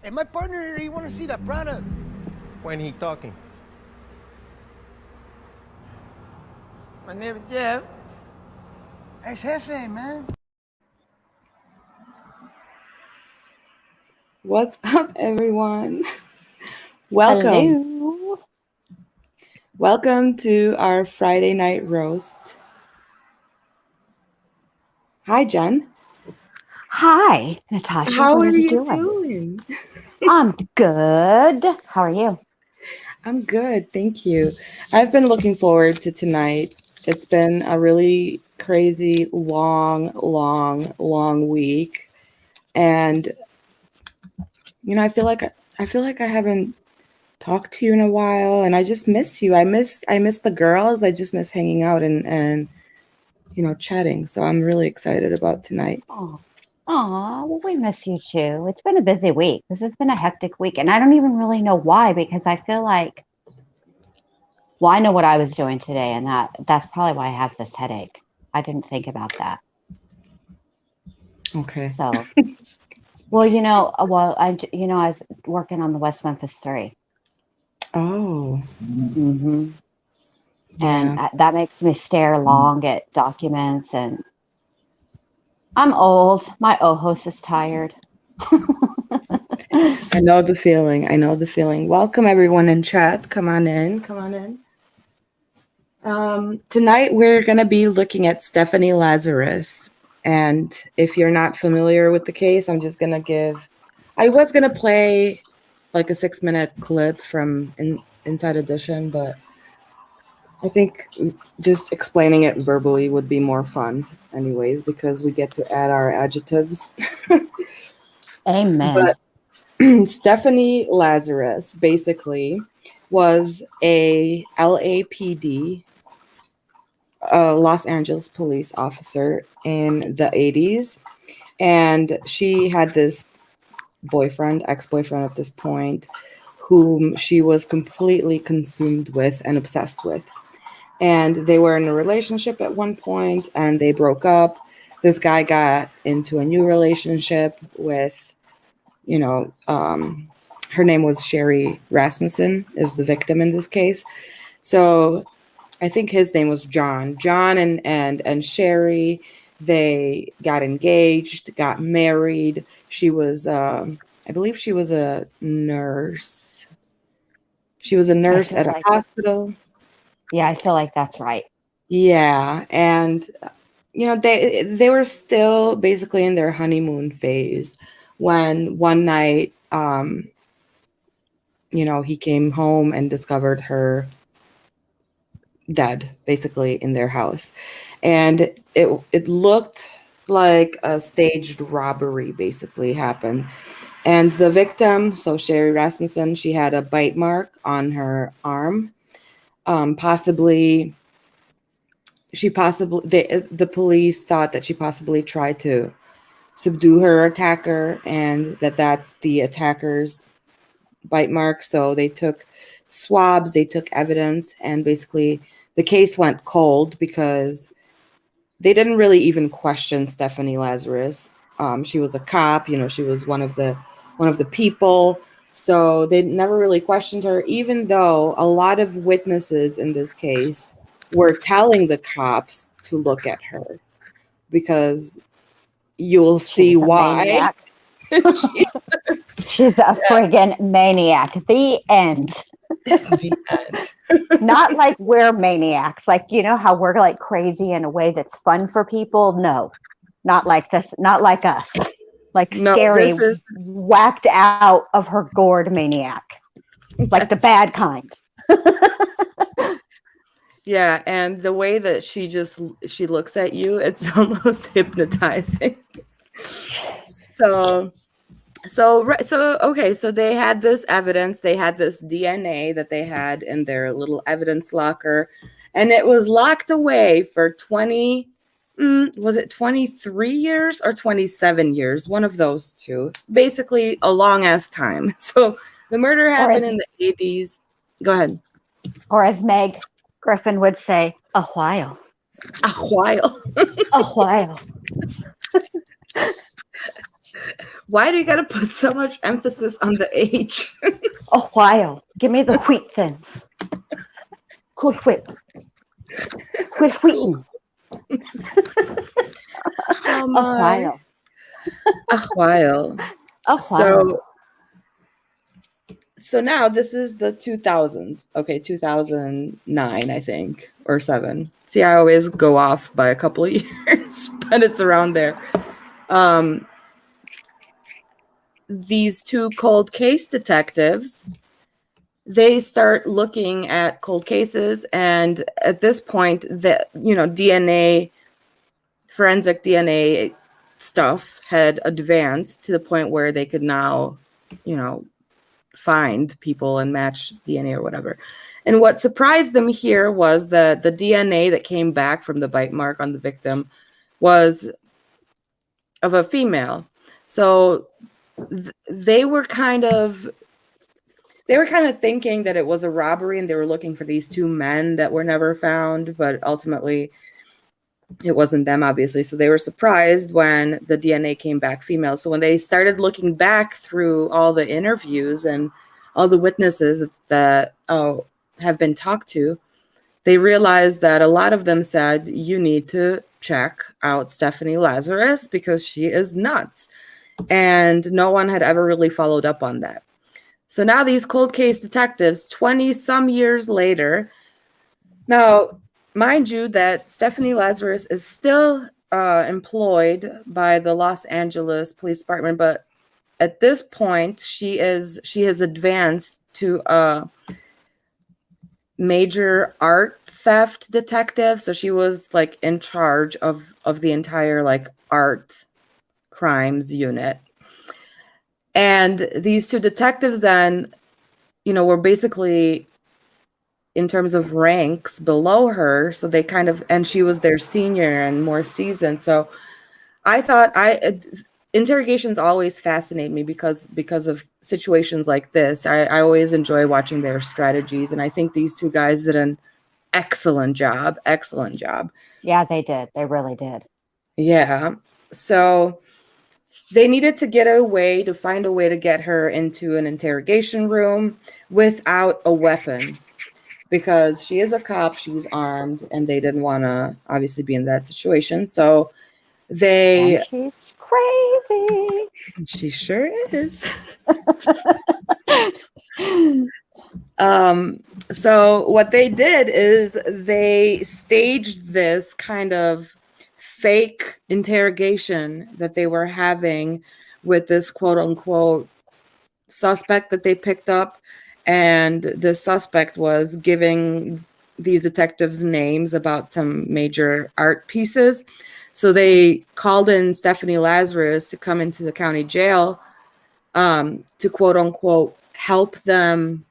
Hey, my partner, he want to see that product. When he talking? My name is Jeff. Es jefe, man. What's up, everyone? Welcome. Hello. Welcome to our Friday night roast. Hi, Jen. Hi, Natasha. How what are you doing? doing? I'm good. How are you? I'm good, thank you. I've been looking forward to tonight. It's been a really crazy, long week, and I feel like I haven't talked to you in a while, and I just miss you. I miss the girls. I just miss hanging out and chatting. So I'm really excited about tonight. Oh, well, we miss you too. It's been a busy week. This has been a hectic week, and I don't even really know why because I feel like, well, I know what I was doing today, and that's probably why I have this headache. I didn't think about that. Okay. So, well, I was working on the West Memphis 3. Oh. Mm-hmm. Yeah. And that makes me stare long at documents, and I'm old. My ojos is tired. I know the feeling. Welcome everyone in chat. Come on in. Tonight we're going to be looking at Stephanie Lazarus. And if you're not familiar with the case, I was going to play like a 6-minute clip from Inside Edition, but I think just explaining it verbally would be more fun anyways, because we get to add our adjectives. Amen. But Stephanie Lazarus basically was a LAPD, Los Angeles police officer in the 80s. And she had this ex-boyfriend at this point, whom she was completely consumed with and obsessed with. And they were in a relationship at one point and they broke up. This guy got into a new relationship with, her name was Sherry Rasmussen, is the victim in this case. So I think his name was John. John and Sherry, they got engaged, got married. She was, I believe she was a nurse. She was a nurse at a hospital. Yeah, I feel like that's right. Yeah, and they were still basically in their honeymoon phase when one night, he came home and discovered her dead, basically in their house, and it looked like a staged robbery basically happened. And the victim, so Sherry Rasmussen, she had a bite mark on her arm. The police thought that she possibly tried to subdue her attacker, and that's the attacker's bite mark. So they took swabs, they took evidence, and basically the case went cold because they didn't really even question Stephanie Lazarus. She was a cop, she was one of the people. So they never really questioned her, even though a lot of witnesses in this case were telling the cops to look at her, because you'll see why. Maniac. She's a friggin' maniac. The end. The end. Not like we're maniacs. Like, how we're like crazy in a way that's fun for people? No, not like this. Not like us. Like scary, whacked out of her gourd maniac. Like the bad kind. Yeah, and the way that she looks at you, it's almost hypnotizing. So they had this evidence, they had this DNA that they had in their little evidence locker, and it was locked away for 23 years or 27 years, one of those two, basically a long ass time. So the murder happened in the 80s. Go ahead. Or as Meg Griffin would say, a while. A while. A while. Why do you gotta put so much emphasis on the H? A while. Give me the wheat thins. Cool whip. Quit wheating. Oh A while. A while. A while. So now this is the 2000s. Okay, 2009, I think, or 7. See, I always go off by a couple of years, but it's around there. These two cold case detectives, they start looking at cold cases, and at this point, DNA, forensic DNA stuff had advanced to the point where they could now, find people and match DNA or whatever. And what surprised them here was that the DNA that came back from the bite mark on the victim was of a female. So they were kind of thinking that it was a robbery, and they were looking for these two men that were never found, but ultimately it wasn't them, obviously. So they were surprised when the DNA came back female. So when they started looking back through all the interviews and all the witnesses that have been talked to, they realized that a lot of them said, you need to check out Stephanie Lazarus because she is nuts. And no one had ever really followed up on that. So now these cold case detectives, 20 some years later, now, mind you that Stephanie Lazarus is still employed by the Los Angeles Police Department, but at this point, she has advanced to a major art theft detective. So she was like in charge of the entire like art crimes unit. And these two detectives then, were basically, in terms of ranks, below her. So they and she was their senior and more seasoned. So I thought interrogations always fascinate me because of situations like this. I always enjoy watching their strategies. And I think these two guys did an excellent job. Yeah, they did. They really did. Yeah. So they needed to find a way to get her into an interrogation room without a weapon, because she is a cop, she's armed, and they didn't want to obviously be in that situation. So And she's crazy. She sure is. So what they did is they staged this kind of fake interrogation that they were having with this quote unquote suspect that they picked up. And the suspect was giving these detectives names about some major art pieces. So they called in Stephanie Lazarus to come into the county jail to quote unquote help them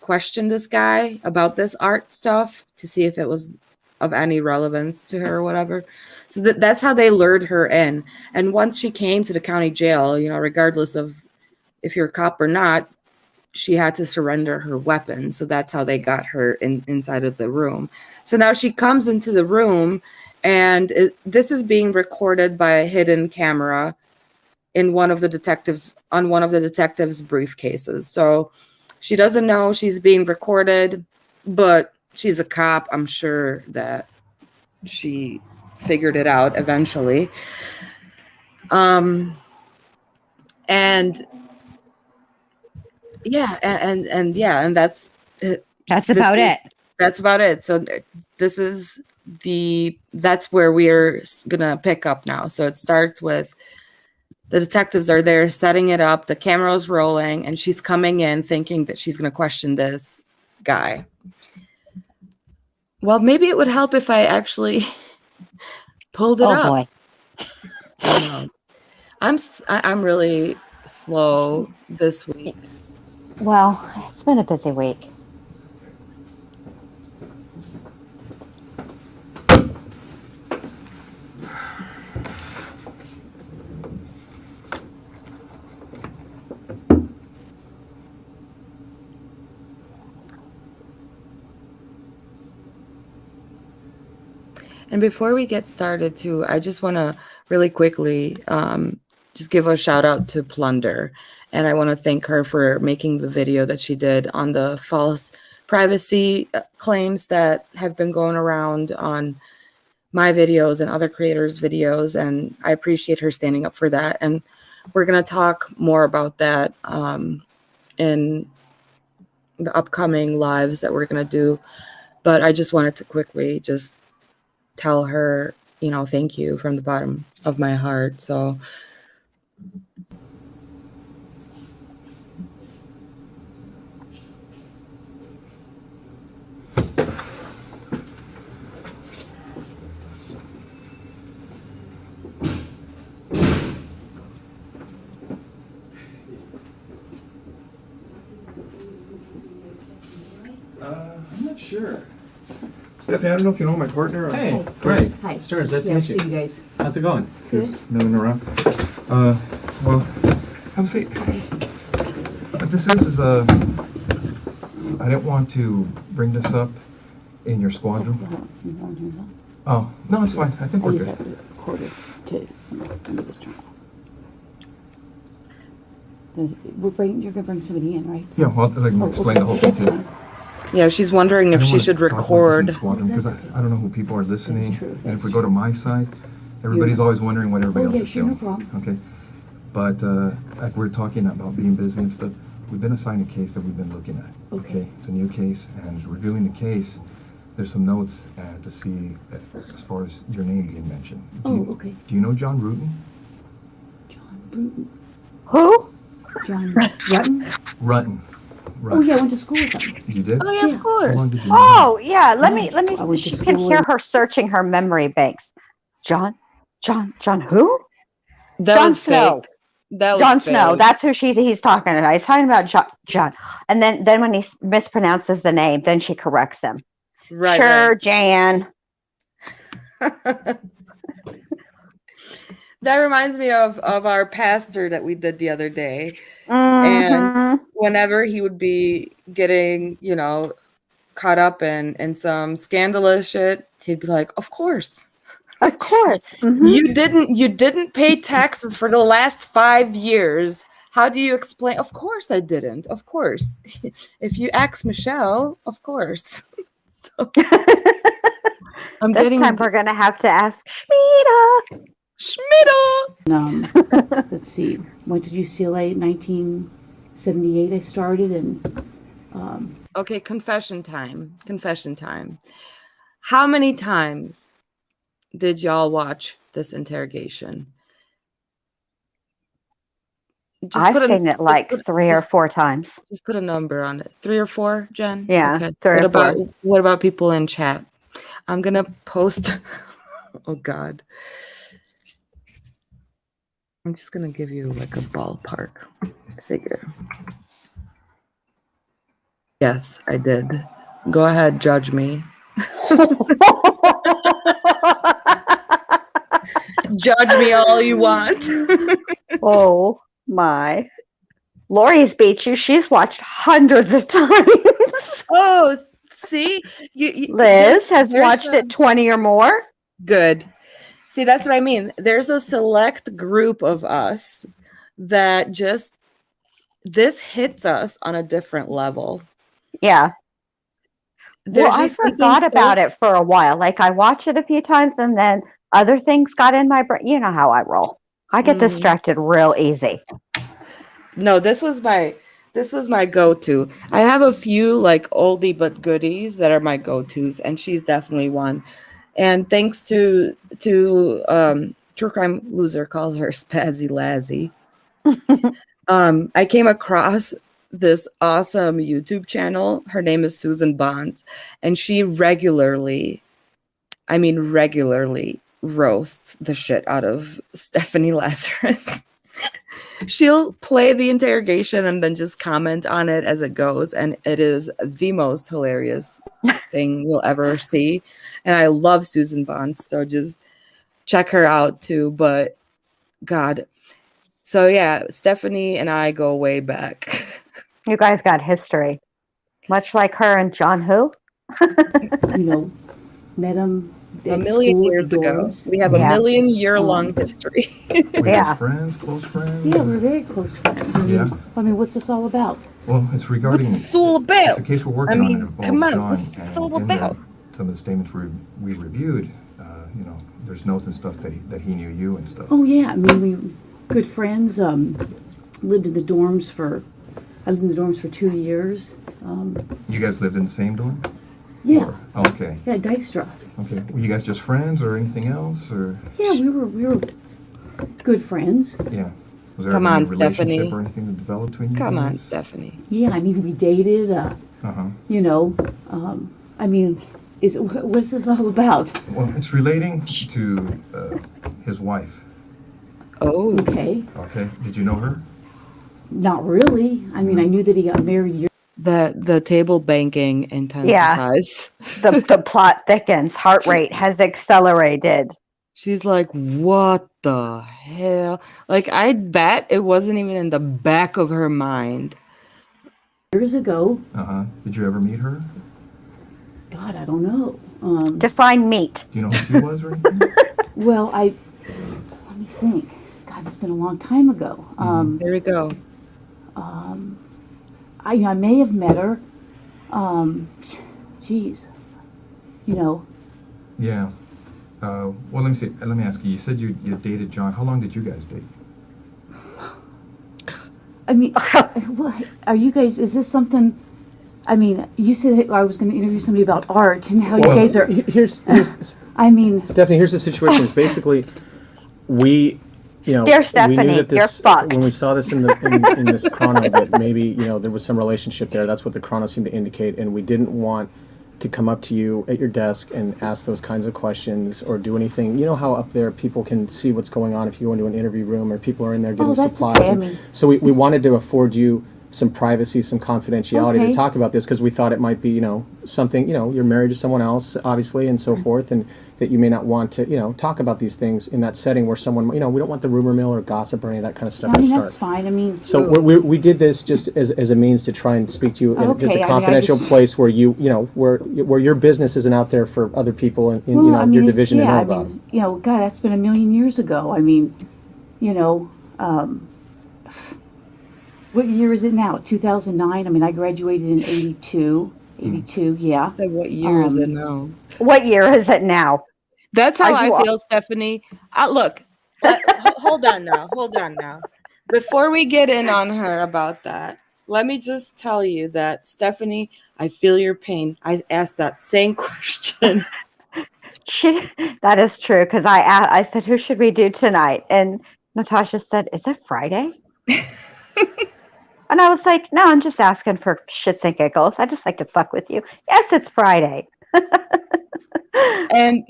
question this guy about this art stuff to see if it was of any relevance to her or whatever. So that's how they lured her in. And once she came to the county jail, regardless of if you're a cop or not, she had to surrender her weapon. So that's how they got her inside of the room. So now she comes into the room, and this is being recorded by a hidden camera on one of the detectives' briefcases. So she doesn't know she's being recorded, but she's a cop. I'm sure that she figured it out eventually. And yeah, and that's about it. That's about it. So that's where we're gonna pick up now. So it starts with the detectives are there setting it up, the camera's rolling, and she's coming in thinking that she's gonna question this guy. Well, maybe it would help if I actually pulled it up. Boy. I'm really slow this week. Well, it's been a busy week. And before we get started too, I just want to really quickly just give a shout out to Plunder. And I want to thank her for making the video that she did on the false privacy claims that have been going around on my videos and other creators' videos. And I appreciate her standing up for that. And we're going to talk more about that in the upcoming lives that we're going to do. But I just wanted to quickly just tell her, you know, thank you from the bottom of my heart. So I'm not sure. Stephanie, I don't know if you know my partner. Hey, great. Hi. Stearns, nice to meet you. See you guys. How's it going? Good. Just milling around. Well, have a seat. What this is I didn't want to bring this up in your squadron. Oh, no, it's fine. I think we're good. You're going to bring somebody in, right? Yeah, well, I can explain the whole thing too. yeah, she's wondering if she should record. Because I don't know who people are listening. And if we go to my side, everybody's always wondering what everybody else is doing. No problem. Okay. But like we're talking about being busy and stuff, we've been assigned a case that we've been looking at. Okay. It's a new case, and reviewing the case, there's some notes to see as far as your name being mentioned. Okay. Do you know John Rutten? John Bruton. Who? John Rutten? Rutten. Oh, yeah, I went to school with him. You did? Oh, yeah, of How course. long did you know Oh, yeah. Let me. I went to She can school hear with- her searching her memory banks. John who? That John was Snow. fake. That was Jon Snow. fake. That's who he's talking about. He's talking about John. And then when he mispronounces the name, then she corrects him. right. Sure, Jan. Right. That reminds me of our pastor that we did the other day. And whenever he would be getting, you know, caught up in some scandalous shit, he'd be like, of course. Of course. You didn't pay taxes for the last 5 years. How do you explain? Of course I didn't. Of course. If you ask Michelle, of course. So, This time we're going to have to ask Shmita. Let's see. Went to UCLA in 1978. I started, and okay, confession time. How many times did y'all watch this interrogation? I've seen it like 3 or 4 times. Just put a number on it. 3 or 4, Jen? Yeah, Okay. 3 or 4. What about people in chat? I'm gonna post. Oh God. I'm just gonna give you like a ballpark figure. Yes, I did. Go ahead, judge me. Judge me all you want. Oh my. Lori's beat you. She's watched hundreds of times. Oh, see? Liz has watched it 20 or more. Good. See, that's what I mean. There's a select group of us that just, this hits us on a different level. Yeah. There's I just something forgot about it for a while. Like I watched it a few times and then other things got in my brain. You know how I roll. I get distracted real easy. No, this was my go-to. I have a few like oldie but goodies that are my go-tos, and she's definitely one. And thanks to True Crime Loser calls her Spazzy Lazzy. I came across this awesome YouTube channel. Her name is Susan Bonds, and she regularly roasts the shit out of Stephanie Lazarus. She'll play the interrogation and then just comment on it as it goes, and it is the most hilarious thing you'll ever see. And I love Susan Bonds, so just check her out too. But God, so yeah, Stephanie and I go way back. You guys got history, much like her and John who. you know, met him A million years ago. We have a million-year-long history. Were you Yeah. friends, close friends? Yeah, we're very close friends. I mean, what's this all about? Well, it's regarding... What's this all about? It's a case we're working on. It involves come on, John, what's this all and in about? some of the statements we reviewed, there's notes and stuff that he knew you and stuff. Oh, yeah. I mean, we good friends. Lived in the dorms I lived in the dorms for 2 years. You guys lived in the same dorm? Yeah. Oh, okay. Yeah, Dykstra. Okay. Were you guys just friends or anything else, or? Yeah, we were good friends. Yeah. Was there Come any on, relationship Stephanie. or anything that developed between you? Come guys? on, Stephanie. Yeah, I mean, we dated. You know, I mean, what's this all about? Well, it's relating to his wife. Oh. Okay. Okay. Did you know her? Not really. I mean, I knew that he got married years. The table banking intensifies. The plot thickens. Heart rate has accelerated. She's like, what the hell? Like, I'd bet it wasn't even in the back of her mind. Years ago. Did you ever meet her? God, I don't know. Define meet. Do you know who she was or anything? Well, let me think. God, it's been a long time ago. There we go. I may have met her. Geez. You know. Yeah. Well, let me see. Let me ask you. You said you dated John. How long did you guys date? I mean, what are you guys? Is this something? I mean, you said I was going to interview somebody about art and how you guys are. Here's I mean, Stephanie. Here's the situation. Basically, Dear Stephanie, we knew that this, you're fucked. when we saw this in this chrono, that maybe there was some relationship there. That's what the chrono seemed to indicate, and we didn't want to come up to you at your desk and ask those kinds of questions or do anything. You know how up there people can see what's going on if you go into an interview room or people are in there getting supplies. Okay. So we wanted to afford you some privacy, some confidentiality to talk about this because we thought it might be, something, you're married to someone else, obviously, and so forth, and that you may not want to, talk about these things in that setting where someone, we don't want the rumor mill or gossip or any of that kind of stuff I mean, to start. that's fine. I mean, so we did this just as a means to try and speak to you in just a confidential place where where your business isn't out there for other people in your division to know about. God, that's been a million years ago. I mean, what year is it now? 2009? I mean, I graduated in 82. 82, yeah. So what year is it now? What year is it now? That's how I feel, Stephanie. Look, hold on now. Before we get in on her about that, let me just tell you that, Stephanie, I feel your pain. I asked that same question. That is true, because I said, who should we do tonight? And Natasha said, is it Friday? And I was like, no, I'm just asking for shits and giggles. I just like to fuck with you. Yes, it's Friday. And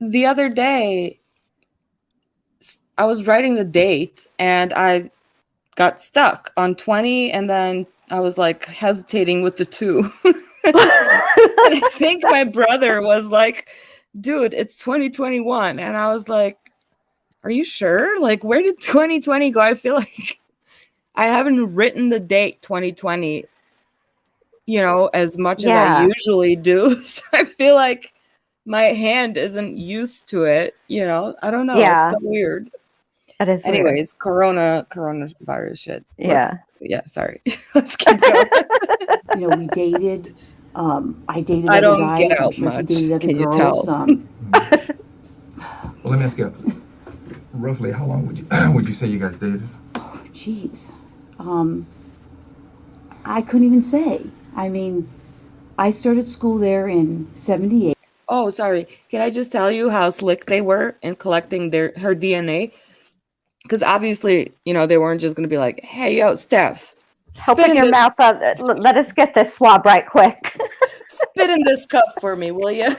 the other day, I was writing the date and I got stuck on 20, and then I was like hesitating with the 2. And I think my brother was like, dude, it's 2021. And I was like, are you sure? Like, where did 2020 go? I feel like I haven't written the date 2020, as much as I usually do. So I feel like my hand isn't used to it. I don't know. Yeah. It's so weird. That is Anyways, coronavirus shit. Yeah. Sorry. Let's keep going. We dated. I dated. I don't guys. get out much. Can you tell? Well, let me ask you, roughly how long would you say you guys dated? Oh, jeez. I couldn't even say. I mean, I started school there in 78. Oh, sorry. Can I just tell you how slick they were in collecting her DNA? Because obviously, they weren't just going to be like, hey, yo, Steph. Open your mouth up. Let us get this swab right quick. Spit in this cup for me, will you?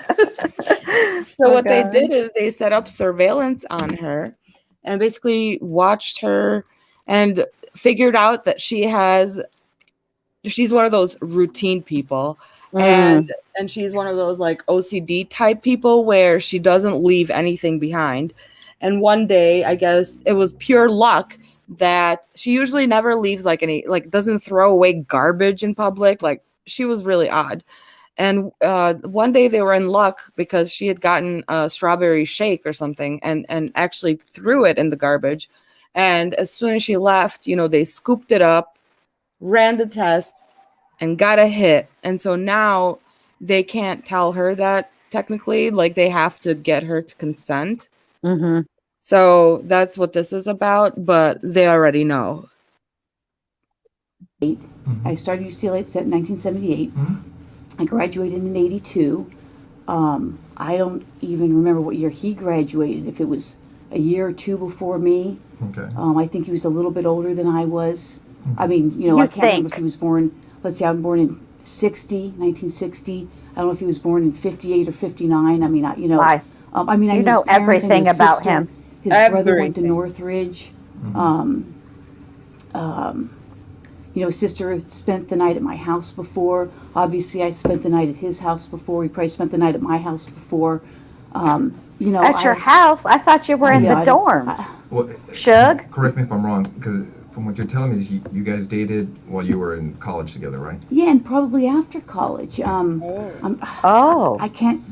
So what they did is they set up surveillance on her and basically watched her and figured out that she's one of those routine people. And she's one of those like OCD type people where she doesn't leave anything behind. And one day, I guess it was pure luck that she usually never leaves doesn't throw away garbage in public. Like, she was really odd. And one day they were in luck because she had gotten a strawberry shake or something and actually threw it in the garbage. And as soon as she left, they scooped it up, ran the test, and got a hit. And so now they can't tell her that technically, like they have to get her to consent. Mm-hmm. So that's what this is about, but they already know. I started UCLA in 1978. I graduated in 82. I don't even remember what year he graduated, if it was a year or two before me. Okay. I think he was a little bit older than I was. I mean, I can't remember if he was born, let's say I'm born in 1960. I don't know if he was born in 58 or 59. I mean, Nice. I mean, I know his parents, everything his about sister. him. His brother went to Northridge. His sister had spent the night at my house before. Obviously, I spent the night at his house before. He probably spent the night at my house before. At your house? I thought you were in the dorms. Shug? Correct me if I'm wrong, because from what you're telling me, you guys dated while you were in college together, right? Yeah, and probably after college. I can't.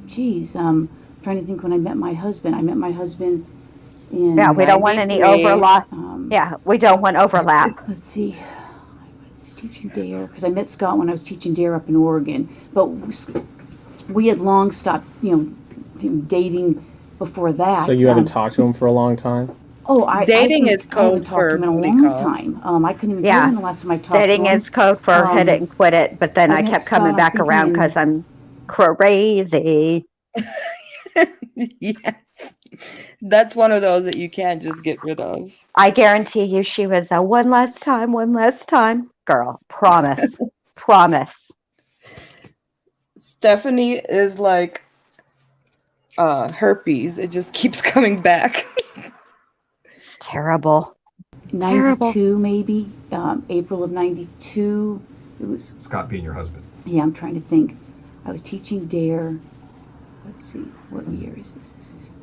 Geez, trying to think when I met my husband. I met my husband in. Yeah, we don't want any overlap. We don't want overlap. Let's see. I was teaching DARE because I met Scott when I was teaching DARE up in Oregon, but we had long stopped, dating before that. So you haven't talked to him for a long time? Dating is code for a long time. I couldn't even tell him the last time I talked to him. Dating is code for hit it and quit it, but then I kept coming back around because I'm crazy. Yes. That's one of those that you can't just get rid of. I guarantee you she was a one last time girl. Promise. Promise. Stephanie is like herpes. It just keeps coming back. It's terrible. 92 maybe, April of 92. It was Scott being your husband. Yeah, I'm trying to think. I was teaching DARE. Let's see, what year is this?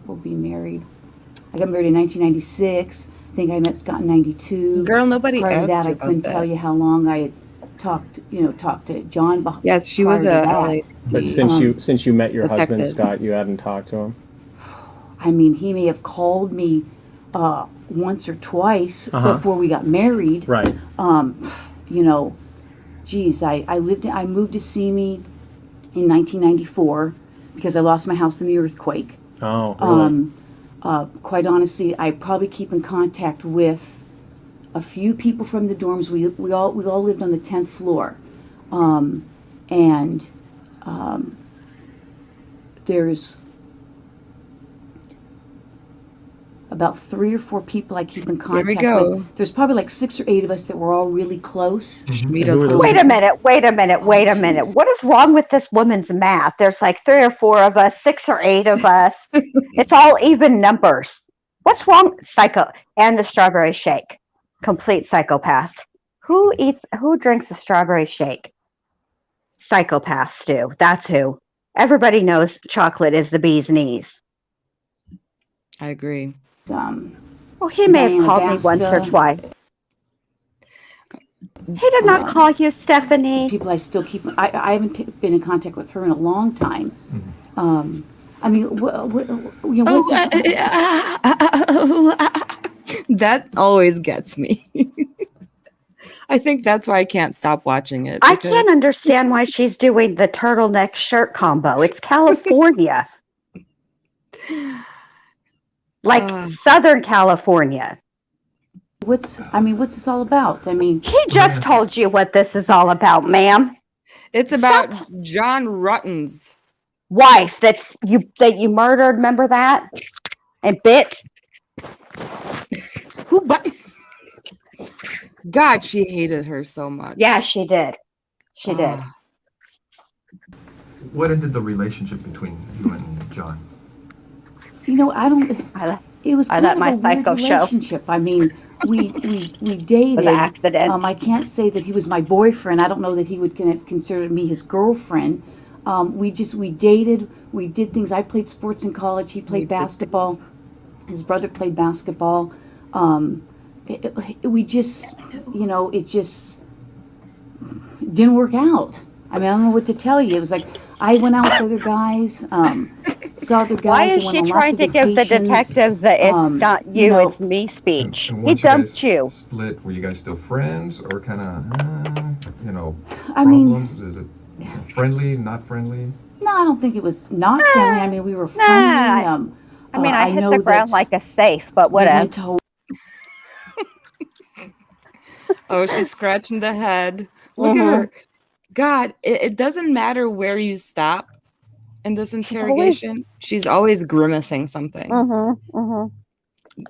We'll be married. I got married in 1996. I think I met Scott in 92. Girl, nobody prior asked to that, you I about couldn't that. tell you how long I had talked to John. Yes, she was a LA. But since you met your husband, Scott, you hadn't talked to him? I mean, he may have called me once or twice before we got married. Right. Geez, I moved to Simi in 1994 because I lost my house in the earthquake. Oh, really? Quite honestly, I probably keep in contact with a few people from the dorms. We all lived on the 10th floor, there's about 3 or 4 people I keep in contact with. There's probably like 6 or 8 of us that were all really close. Wait a minute. What is wrong with this woman's math? There's like 3 or 4 of us, 6 or 8 of us. It's all even numbers. What's wrong? Psycho. And the strawberry shake. Complete psychopath. Who drinks a strawberry shake? Psychopaths do. That's who. Everybody knows chocolate is the bee's knees. I agree. Well, he may have called me once or twice. He did not call you, Stephanie. People I still keep. I haven't been in contact with her in a long time. I mean, that always gets me. I think that's why I can't stop watching it. I can't understand why she's doing the turtleneck shirt combo. It's California. Like Southern California. What's this all about? I mean, he just told you what this is all about, ma'am. It's about John Rutten's wife that you murdered. Remember that? And bit. Who? God, she hated her so much. Yeah, she did. She did. What ended the relationship between you and John? It was kind of a weird relationship. I mean, we dated. It was an accident. I can't say that he was my boyfriend. I don't know that he would consider me his girlfriend. We dated. We did things. I played sports in college. He played basketball. His brother played basketball. It just didn't work out. I mean, I don't know what to tell you. It was like I went out with other guys, saw other guys. Why is she trying to give the detectives the "it's not you, it's me" speech? And He once dumped you you. guys split, were you guys still friends or kind of, I mean, problems? Is it friendly, not friendly? no, I don't think it was not friendly. I mean, we were friendly. I mean, I hit know the ground like a safe, but whatever. Oh, she's scratching the head. Look at her. God, it doesn't matter where you stop in this interrogation. She's always grimacing something.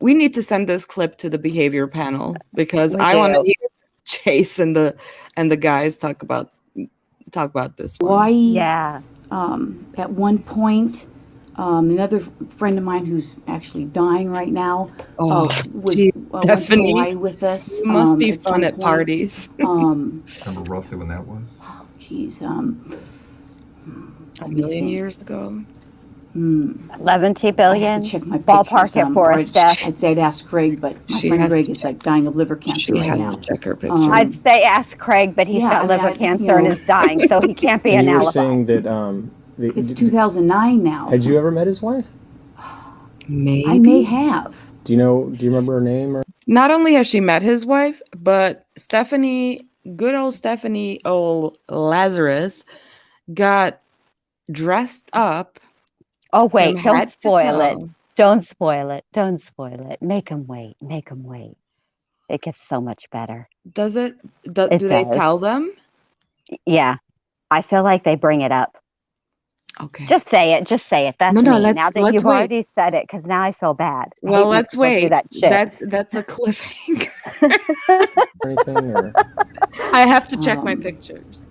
We need to send this clip to the behavior panel because I want to hear Chase and the guys talk about this one. Why? Yeah. At one point, another friend of mine who's actually dying right now was went to Hawaii with us. You must be fun at parties. Remember roughly when that was? Oh, geez. A million years ago. 11 billion. Check my Ballpark it for us, Steph. I'd say I'd ask Craig, but my friend Craig is like dying of liver cancer right now. She has to check her picture. I'd say ask Craig, but he's got liver cancer and is dying, so he can't be an alibi. You were saying that it's 2009 now. Had you ever met his wife? Maybe. I may have. Do you remember her name? Or? Not only has she met his wife, but good old Stephanie, old Lazarus, got dressed up. Oh, wait, don't spoil it. Don't spoil it. Don't spoil it. Make him wait. Make him wait. It gets so much better. Does it? Do they tell them? Yeah. I feel like they bring it up. Okay. Just say it. Just say it. That's me. Now that you've already said it, because now I feel bad. Well, let's wait. That shit. That's a cliffhanger. Anything, or? I have to check my pictures.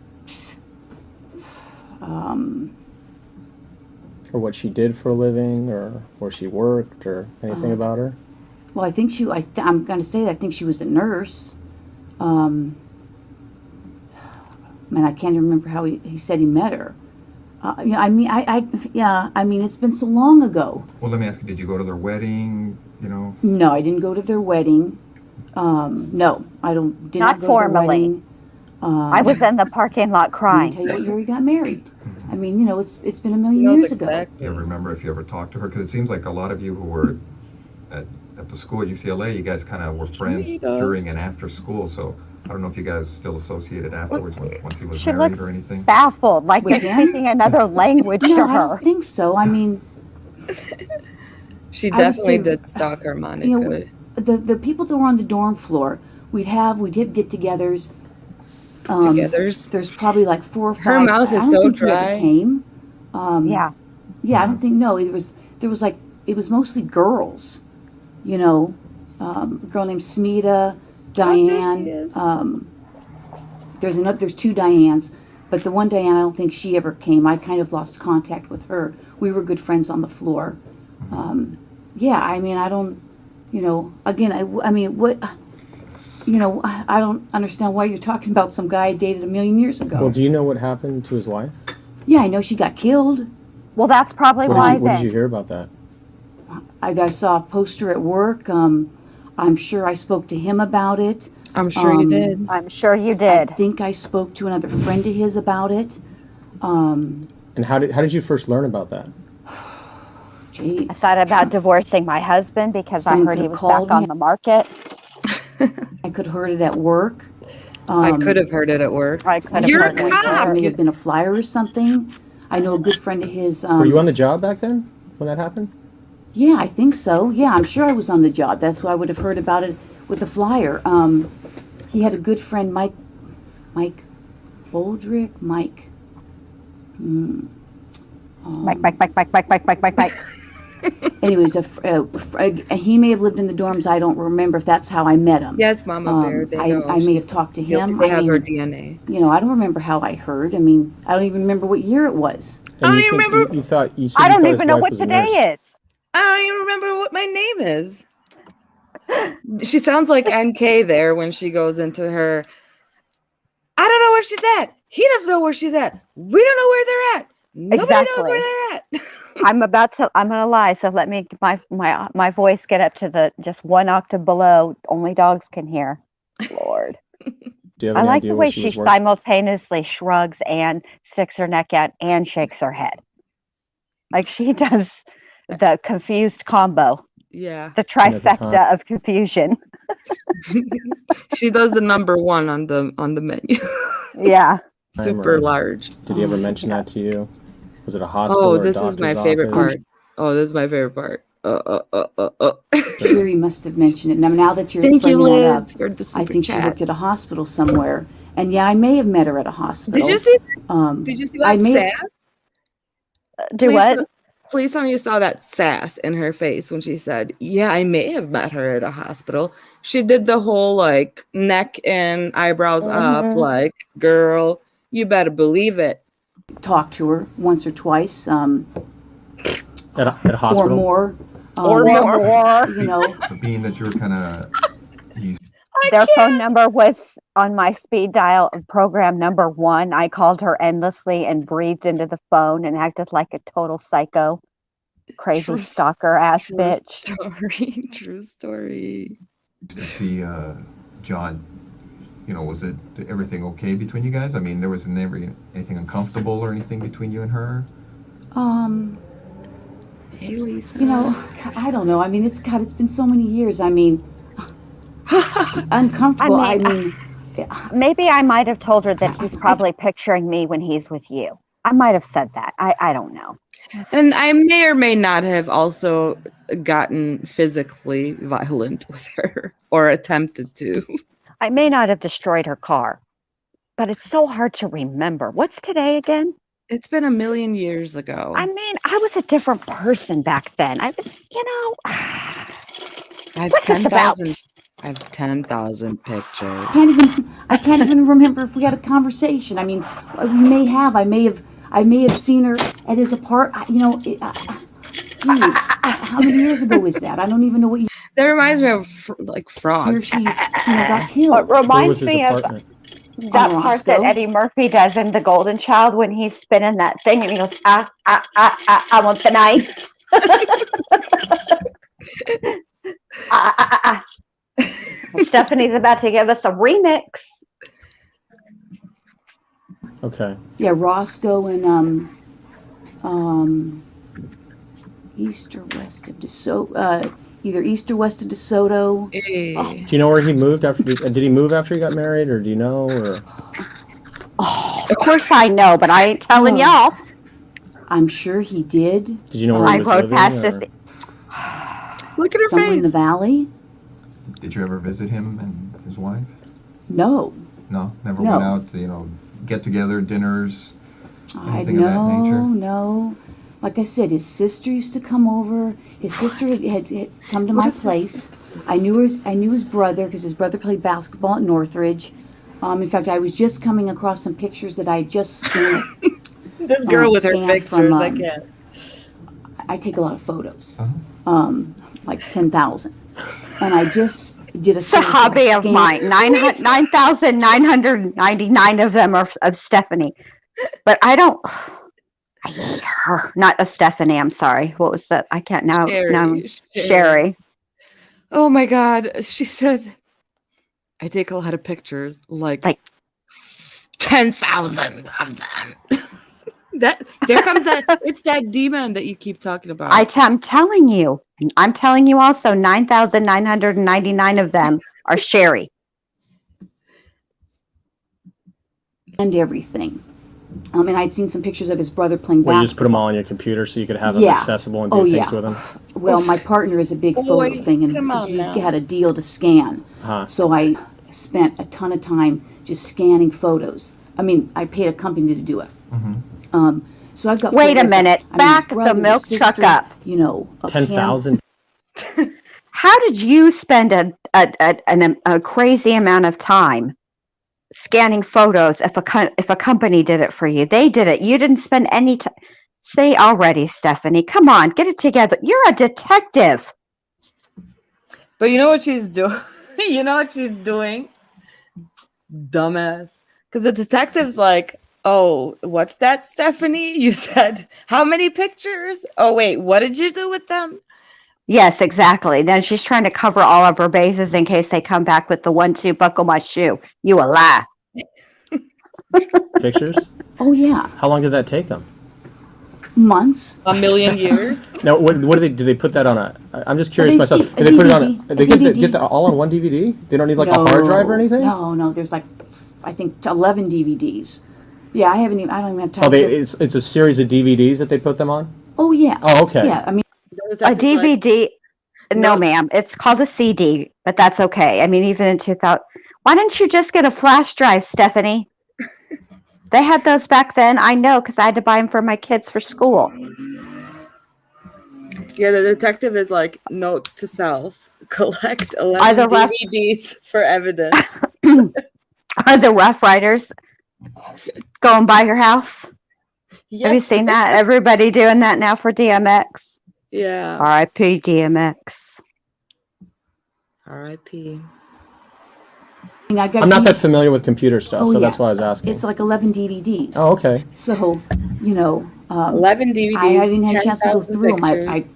Or what she did for a living, or where she worked, or anything about her? Well, I think I'm going to say that I think she was a nurse. Man, I can't remember how he said he met her. I mean, it's been so long ago. Well, let me ask you, did you go to their wedding, No, I didn't go to their wedding. No, I did not go formally. To their wedding. I was in the parking lot crying. I tell you what year he got married. I mean, it's been a million years ago. You ever remember if you ever talked to her? Because it seems like a lot of you who were at the school at UCLA, you guys kind of were friends during and after school. So I don't know if you guys still associated afterwards once he was married or anything. Baffled, like you're speaking another language to her. I don't think so. I mean, she definitely did stalk her, Monica. The people that were on the dorm floor, we'd have get-togethers. There's probably like 4 or 5. Her mouth is so dry. Came. Yeah, I don't think there was like it was mostly girls. A girl named Smita, Diane. There's 2 Dianes, but the one Diane I don't think she ever came. I kind of lost contact with her. We were good friends on the floor. I mean, I don't. Again, I mean, what. I don't understand why you're talking about some guy I dated a million years ago. Well, do you know what happened to his wife? Yeah, I know she got killed. Well, that's probably why What did you hear about that? I saw a poster at work. I'm sure I spoke to him about it. I'm sure you did. I'm sure you did. I think I spoke to another friend of his about it. And how did you first learn about that? Geez. I thought about divorcing my husband because I heard he was back on the market. I could have heard it at work. I could have heard it at work. I could have heard it. There may have been a flyer or something. I know a good friend of his. Were you on the job back then when that happened? Yeah, I think so. Yeah, I'm sure I was on the job. That's why I would have heard about it with the flyer. He had a good friend, Mike Boldrick, Mike. Mike. Anyways, he may have lived in the dorms. I don't remember if that's how I met him. Yes, Mama Bear. They know. I may have talked to him. They have her DNA. I don't remember how I heard. I mean, I don't even remember what year it was. I don't even remember. I don't even know what today is. I don't even remember what my name is. She sounds like NK there when she goes into her. I don't know where she's at. He doesn't know where she's at. We don't know where they're at. Nobody knows where they're at. I'm gonna lie, so let me my voice get up to the just 1 octave below only dogs can hear. Lord. Do you have I any like idea the where way she she was working? simultaneously shrugs and sticks her neck out and shakes her head. Like she does the confused combo, Yeah. the trifecta of confusion. She does the number one on the menu. Yeah. Super large. Did he ever mention that to you? Was it a hospital Oh, or a this is my doctor's favorite office? part. Oh, this is my favorite part. Sherry must have mentioned it. Now that you're Thank you, bringing that up, Liz, for the I super think she chat. worked at a hospital somewhere. And yeah, I may have met her at a hospital. Did you see? Did you see that sass? Do what? Please tell me you saw that sass in her face when she said, "Yeah, I may have met her at a hospital." She did the whole like neck and eyebrows up, like, "Girl, you better believe it." Talked to her once or twice. At a hospital? Or more. Or more. You know. So being that you were kind of... Their phone number was on my speed dial of program number 1. I called her endlessly and breathed into the phone and acted like a total psycho, crazy stalker ass bitch. True story. To see John, was it everything okay between you guys? I mean, there was never anything uncomfortable or anything between you and her? Hey, Lisa. I don't know. I mean, it's been so many years. I mean, uncomfortable. I mean, maybe I might have told her that he's probably picturing me when he's with you. I might have said that. I don't know. And I may or may not have also gotten physically violent with her or attempted to. I may not have destroyed her car, but it's so hard to remember. What's today again? It's been a million years ago. I mean, I was a different person back then. I was, I have what's this about? 10,000. I have 10,000 pictures. I can't even remember if we had a conversation. I mean, we may have. I may have seen her at his apartment. How many years ago was that? I don't even know what you. That reminds me of like frogs. She, got killed. It reminds me of that part that Eddie Murphy does in The Golden Child when he's spinning that thing and he goes, I want the knife. Stephanie's about to give us a remix. Okay. Yeah, Roscoe and east or west of DeSoto. Either east or west of DeSoto. Hey. Do you know where he moved after? Did he move after he got married, or do you know? Or of course I know, but I ain't telling y'all. I'm sure he did. Did you know where he was living? I rode past this. Look at her Somewhere face. in the valley. Did you ever visit him and his wife? No. No, never went out to, get together, dinners, anything No, of that nature? No. Like I said, his sister used to come over. His sister had come to my place. I knew his brother because his brother played basketball at Northridge. In fact, I was just coming across some pictures that I just scanned. This girl with her pictures, from, I can't. I take a lot of photos, like 10,000, and I just did It's a hobby of mine. 9,999 of them are of Stephanie, but I hate her. Not of Stephanie. I'm sorry. What was that? I can't now. Sherry. Oh my God. She said, I take a lot of pictures, like 10,000 of them. There comes that. It's that demon that you keep talking about. I'm telling you. I'm telling you also 9,999 of them are Sherry. And everything. And I'd seen some pictures of his brother playing basketball. You just put them all on your computer so you could have them accessible and do things with them? Well, my partner is a big photo thing, and he had a deal to scan. So I spent a ton of time just scanning photos. I paid a company to do it. So I've got. Wait a minute. Back the milk truck up. 10,000. How did you spend a crazy amount of time scanning photos if a company did it for you? They did it. You didn't spend any time. Say already, Stephanie. Come on, get it together. You're a detective. But you know what she's doing? Dumbass. Because the detective's like, oh, what's that, Stephanie? You said, how many pictures? Oh, wait, what did you do with them? Yes, exactly. Then she's trying to cover all of her bases in case they come back with the 1-2 buckle my shoe. You a lie. Pictures? Oh yeah, How long did that take them? months. A million years. Now, what do they do? They put that on a? I'm just curious They myself. keep Do a they put it on? DVD, They DVD. get that all on one DVD? They don't need like a hard drive or anything? No, there's like, I think 11 DVDs. Yeah, I don't even have time. Oh, it's a series of DVDs that they put them on? Oh yeah. Oh, okay. Yeah, I mean, A DVD? No, ma'am. It's called a CD, but that's okay. I mean, even in 2000. Why didn't you just get a flash drive, Stephanie? They had those back then. I know, because I had to buy them for my kids for school. Yeah, the detective is like, note to self, collect 11 DVDs for evidence. Are the Rough Riders going by your house? Yes. Have you seen that? Everybody doing that now for DMX. Yeah. R.I.P. DMX. R.I.P. I'm not that familiar with computer stuff, so that's why I was asking. It's like 11 DVDs. Oh, okay. So, 11 DVDs, I didn't have a chance to go 10,000 through them. pictures.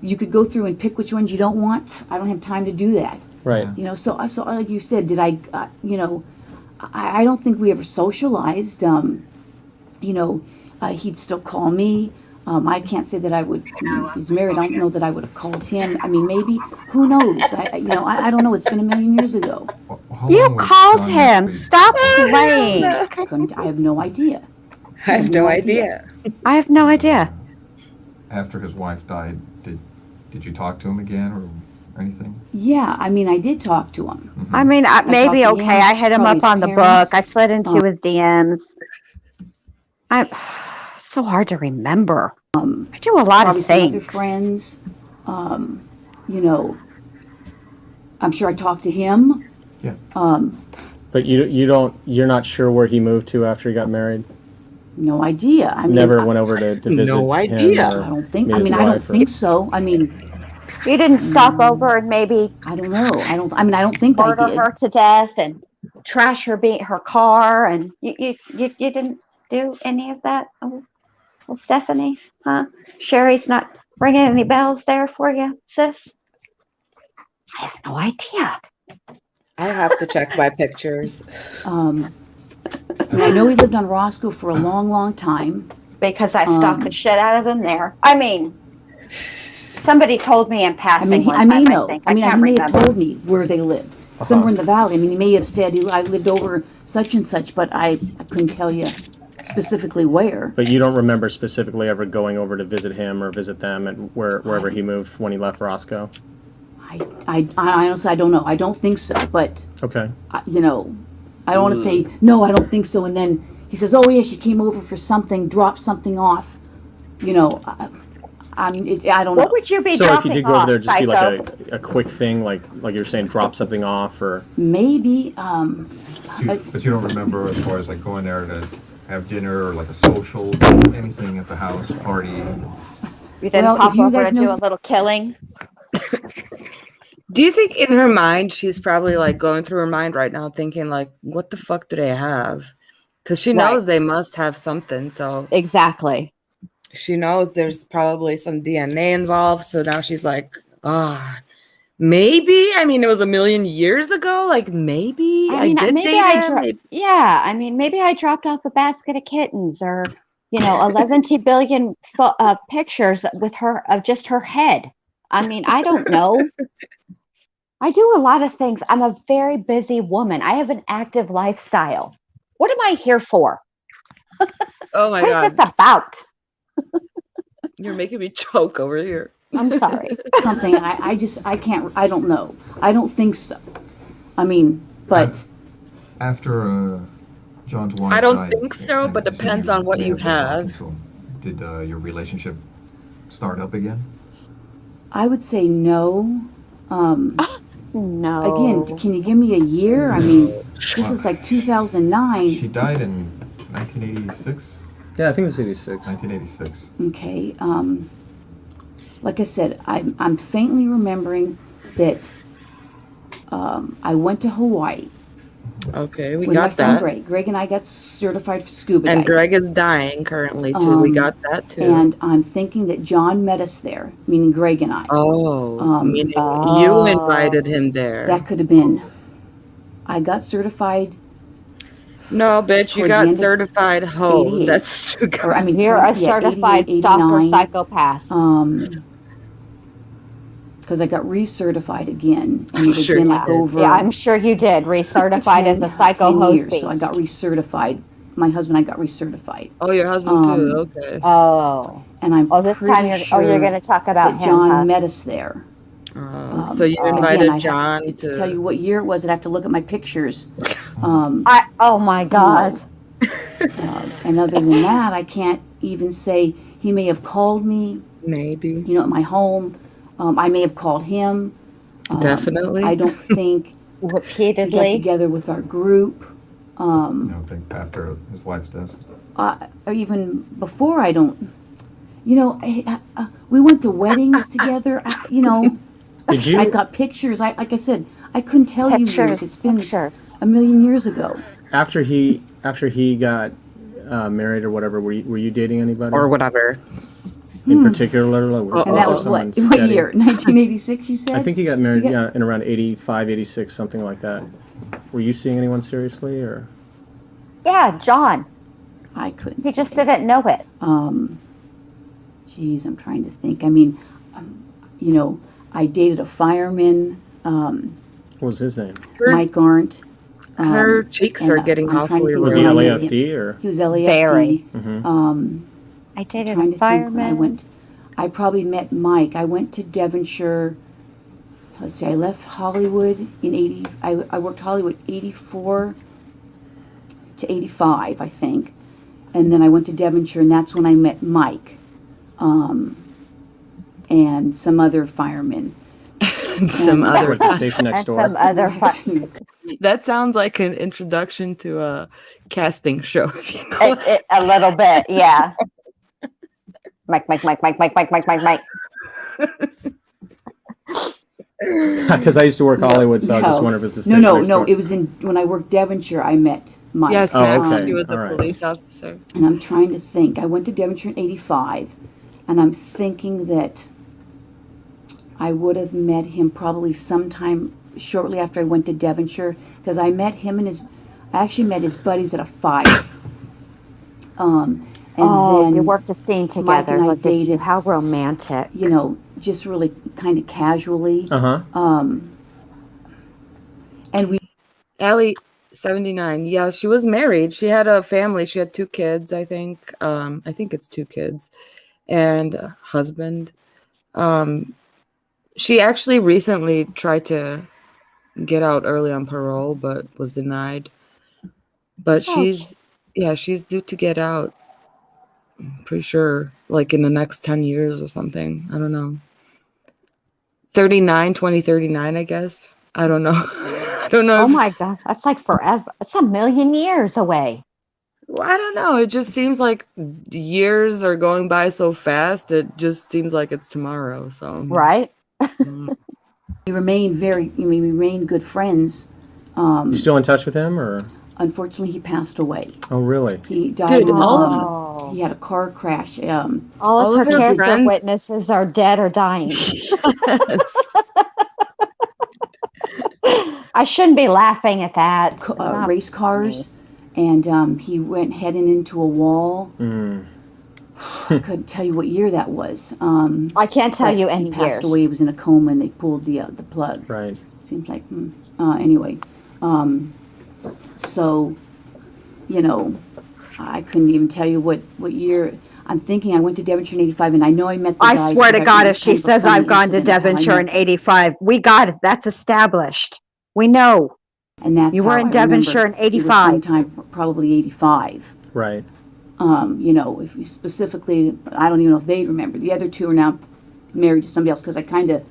You could go through and pick which ones you don't want. I don't have time to do that. Right. So like you said, did I don't think we ever socialized. He'd still call me. I can't say that I would. He's married. I don't know that I would have called him. I mean, maybe. Who knows? I don't know. It's been a million years ago. You called him. Stop playing. I have no idea. I have no idea. I have no idea. After his wife died, did you talk to him again or anything? Yeah, I mean, I did talk to him. Mm-hmm. I mean, maybe talked to okay. him, I hit him probably up on his the parents. book. I slid into his DMs. I'm so hard to remember. I do a lot Probably of some things. other friends. I'm sure I talked to him. Yeah. But you're not sure where he moved to after he got married? No idea. I mean, Never went over to visit No idea. him or I don't think. meet I his mean, I don't wife or- think so. I mean, You didn't stop over and maybe I don't know. I don't think I murder did. her to death and trash her car, and you didn't do any of that. Oh, well, Stephanie, huh? Sherry's not ringing any bells there for you, sis? I have no idea. I have to check my pictures. And I know he lived on Roscoe for a long, long time. Because I stalked the shit out of him there. I mean, somebody told me in passing I one may time, know. I think. I mean, can't he may remember. have told me where they lived, somewhere in the valley. I mean, he may have said I lived over such and such, but I couldn't tell you specifically where. But you don't remember specifically ever going over to visit him or visit them and wherever he moved when he left Roscoe? I honestly, I don't know. I don't think so, but Okay. I don't want to say no. I don't think so, and then he says, "Oh yeah, she came over for something, dropped something off." I don't know. What would you be So if dropping you did go off, over there, just be Psycho? like a quick thing, like you're saying, drop something off or... Maybe. But you don't remember as far as like going there to have dinner or like a social, anything at the house, party? You didn't Well, pop if you over guys and know- do a little killing? Do you think in her mind, she's probably like going through her mind right now thinking like, what the fuck do they have? Because she knows they must have something. So Exactly. she knows there's probably some DNA involved. So now she's like, maybe. I mean, it was a million years ago. Like maybe I did maybe date him. yeah. I mean, maybe I dropped off a basket of kittens or, 11 billion pictures with her of just her head. I mean, I don't know. I do a lot of things. I'm a very busy woman. I have an active lifestyle. What am I here for? Oh my What God. is this about? You're making me choke over here. I'm sorry. something. I can't. I don't know. I don't think so. I mean, but After John's wife I don't died, think so, and but you said depends on what may you been have. talking to him, Did your relationship start up again? I would say no. No. Again, can you give me a year? I mean, this is like 2009. She died in 1986? Yeah, I think it was 86. 1986. Okay. Like I said, I'm faintly remembering that I went to Hawaii. Okay, we with my got friend that. Greg. Greg and I got certified for scuba And diving. Greg is dying currently too. We got that too. And I'm thinking that John met us there, meaning Greg and I. Meaning you invited him there. That could have been. I got certified No, bitch, you Toward the got end of certified hoe. 88. That's Or I mean, You're a 88, certified stalker 89, psychopath. Because I got recertified again, and it had Sure been you like did. over Yeah, I'm sure you did. Recertified as a 10 psycho 10 host years. So I got recertified. My husband and I got recertified. Oh, your husband too. Okay. Oh. And I'm Oh, this time pretty you're going to talk about that him, John huh? met us there. So you invited Again, John to tell you what year it was. I'd have to look at my pictures. Oh my God. And other than that, I can't even say. He may have called me. Maybe. At my home. I may have called him. Definitely. I don't think repeatedly. We got together with our group. I don't think after his wife's death. Or even before, I don't. We went to weddings together. Did you? I got pictures. Like I said, I couldn't tell you years. It's been pictures. a million years ago. After he got married or whatever, were you dating anybody? Or whatever. In particular, and that was what year? 1986, you said? I think he got married in around 85, 86, something like that. Were you seeing anyone seriously, or? Yeah, John. I couldn't. He just didn't know it. Geez, I'm trying to think. I mean, I dated a fireman. What was his name? Mike Arndt. Her cheeks are getting awfully red. Was he LAFD or? He was LAFD. Very. Mm-hmm. I dated a fireman. I probably met Mike. I went to Devonshire. Let's see, I left Hollywood in 80. I worked Hollywood 84 to 85, I think. And then I went to Devonshire, and that's when I met Mike. And some other firemen. Some other station next door. Some other That sounds like an introduction to a casting show. If you know a little bit, yeah. Mike. Because I used to work Hollywood, so I just wonder if it's the station No. next door. It was when I worked Devonshire. I met Mike. Yes, Max. Okay. He was a All right. police officer. And I'm trying to think. I went to Devonshire in 85, and I'm thinking that I would have met him probably sometime shortly after I went to Devonshire, because I met him and I actually met his buddies at a 5. And then you worked a scene together. Look at you. How romantic. Just really kind of casually. And we. Allie, 79. Yeah, she was married. She had a family. She had 2 kids, I think. I think it's 2 kids. And a husband. She actually recently tried to get out early on parole, but was denied. But she's due to get out. I'm pretty sure, like in the next 10 years or something. I don't know. 2039, I guess. I don't know. I don't know. Oh my God, that's like forever. It's a million years away. Well, I don't know. It just seems like years are going by so fast. It just seems like it's tomorrow. So right. We remain good friends. You still in touch with him, or? Unfortunately, he passed away. Oh, really? He died. Dude, He had a car crash. All of her kids or witnesses are dead or dying. I shouldn't be laughing at that. Race cars, and he went heading into a wall. I couldn't tell you what year that was. I can't tell you any years. He passed away. He was in a coma, and they pulled the plug. Right. Seems like anyway. So, I couldn't even tell you what year. I'm thinking I went to Devonshire in 85, and I know I met the guy. I swear to God, if she says I've gone to Devonshire in 85, we got it. That's established. We know. And that's you were in Devonshire in 85. Sometime probably 85. Right. If you specifically, I don't even know if they remember. The other 2 are now married to somebody else, because I kind of.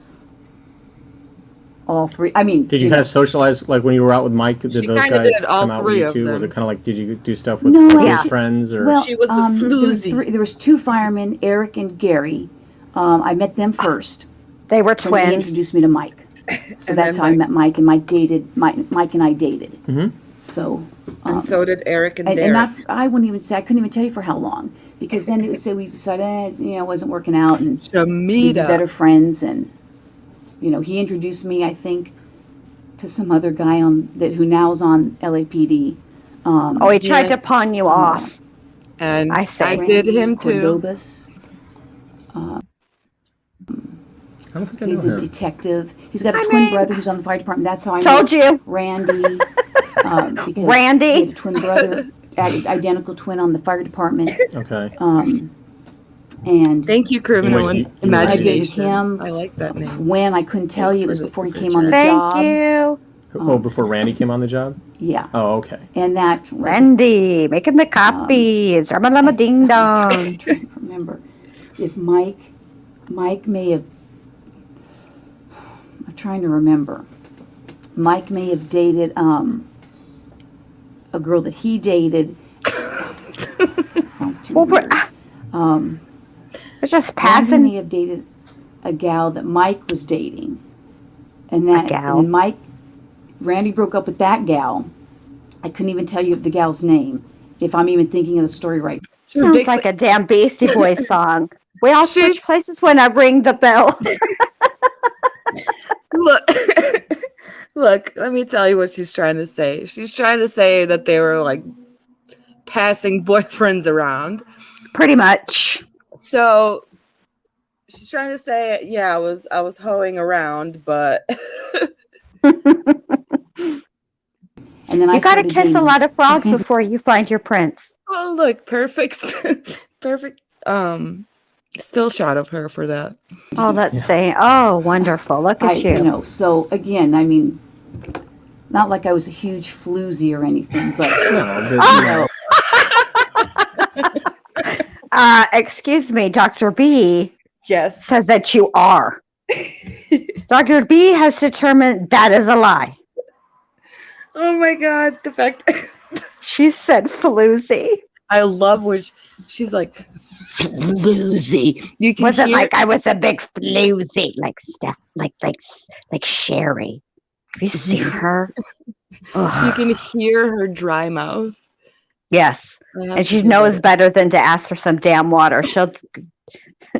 All 3. I mean, did you kind of socialize, like when you were out with Mike? Did those guys did all come out 3 with you of too? them. Was it kind of like, did you do stuff with his friends, or? Well, she was the floozy. There was 2 firemen, Eric and Gary. I met them first. They were And twins. they introduced me to Mike. So that's how I met Mike, and Mike and I dated. Mm-hmm. So. And so did Eric and Derek. And I wouldn't even say. I couldn't even tell you for how long, because then it would say we decided, it wasn't working out, and we'd be better friends, and he introduced me, I think, to some other guy who now is on LAPD, Oh, he tried to pawn you off. And I say. did him too. Cordobas. I don't think I He's know a him. detective. He's got a twin brother who's on the fire department. That's how I Told you. Randy. Because Randy? He had a twin brother, identical twin on the fire department. Okay. And Thank you, Criminal Wait, Imagination. him. I like that name. When I couldn't tell Thanks you, it for was this before he different came on the Thank job. you. Oh, before Randy came on the job? Yeah. Oh, okay. And that Randy, making the copies. Rama ding dong. I'm trying to remember if Mike may have. I'm trying to remember. Mike may have dated a girl that he dated. Well, we're just Randy passing. may have dated a gal that Mike was dating, and that gal. and Randy broke up with that gal. I couldn't even tell you the gal's name, if I'm even thinking of the story right. Sounds like a damn Beastie Boys song. We all switch places when I ring the bell. Look, let me tell you what she's trying to say. She's trying to say that they were like passing boyfriends around. Pretty much. So she's trying to say, yeah, I was hoeing around, but And then you got to kiss a lot of frogs before you find your prince. oh look, perfect. Perfect still shot of her for that. Oh, let's see. Oh, wonderful. Look at you. You know, so again, I mean, not like I was a huge floozy or anything, but excuse me, Dr. B. Yes. Says that you are. Dr. B has determined that is a lie. Oh my God, the fact she said floozy. I love when she's like floozy. You can wasn't hear like I was a big floozy, like Steph, like Sherry. Have you seen her? You can hear her dry mouth. Yes, and she knows better than to ask for some damn water.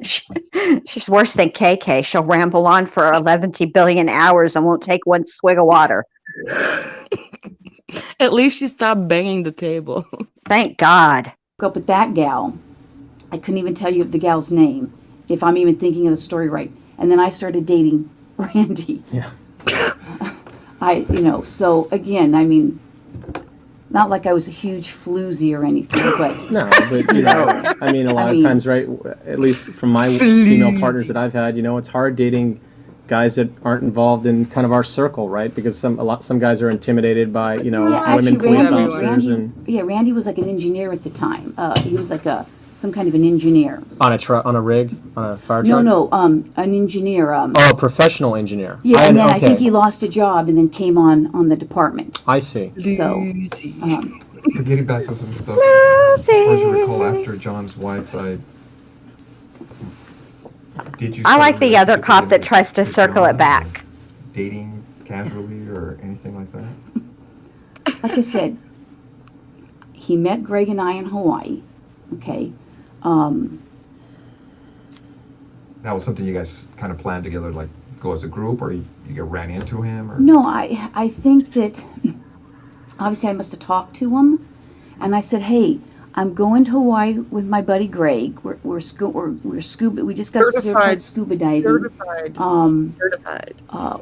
She's worse than KK. She'll ramble on for 11 billion hours and won't take one swig of water. At least she stopped banging the table. Thank God. Up with that gal. I couldn't even tell you the gal's name, if I'm even thinking of the story right. And then I started dating Randy. Yeah. So again, I mean, not like I was a huge floozy or anything, but no, but I mean, a lot of times, right? At least from my female partners that I've had, it's hard dating guys that aren't involved in kind of our circle, right? Because some guys are intimidated by women police officers Randy was like an engineer at the time. He was like some kind of an engineer on a truck, on a rig, on a fire truck. No, an engineer. A professional engineer. Yeah, and then I think he lost a job and then came on the department. I see. So, getting back to some stuff. As far as you recall, after John's wife died, did you? I like the other cop that tries to circle it back. Dating casually or anything like that? Like I said, he met Greg and I in Hawaii. Okay. That was something you guys kind of planned together, like go as a group, or you ran into him? Or? No, I think that obviously I must have talked to him, and I said, hey, I'm going to Hawaii with my buddy Greg. We're scuba. We just got certified scuba diving. Certified.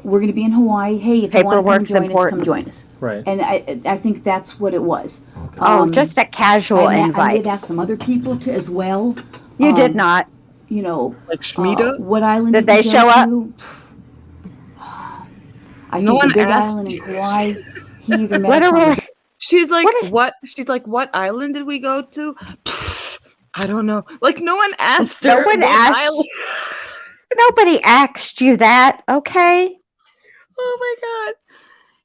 We're going to be in Hawaii. Hey, if you want to come join us. Right. And I think that's what it was. Okay. Just a casual invite. I did ask some other people to as well. You did not. Like Shmita? What island did they show up? I think the big island in Hawaii. He either met She's like, what? She's like, what island did we go to? I don't know. Like, no one asked her. Nobody asked you that, okay? Oh my God.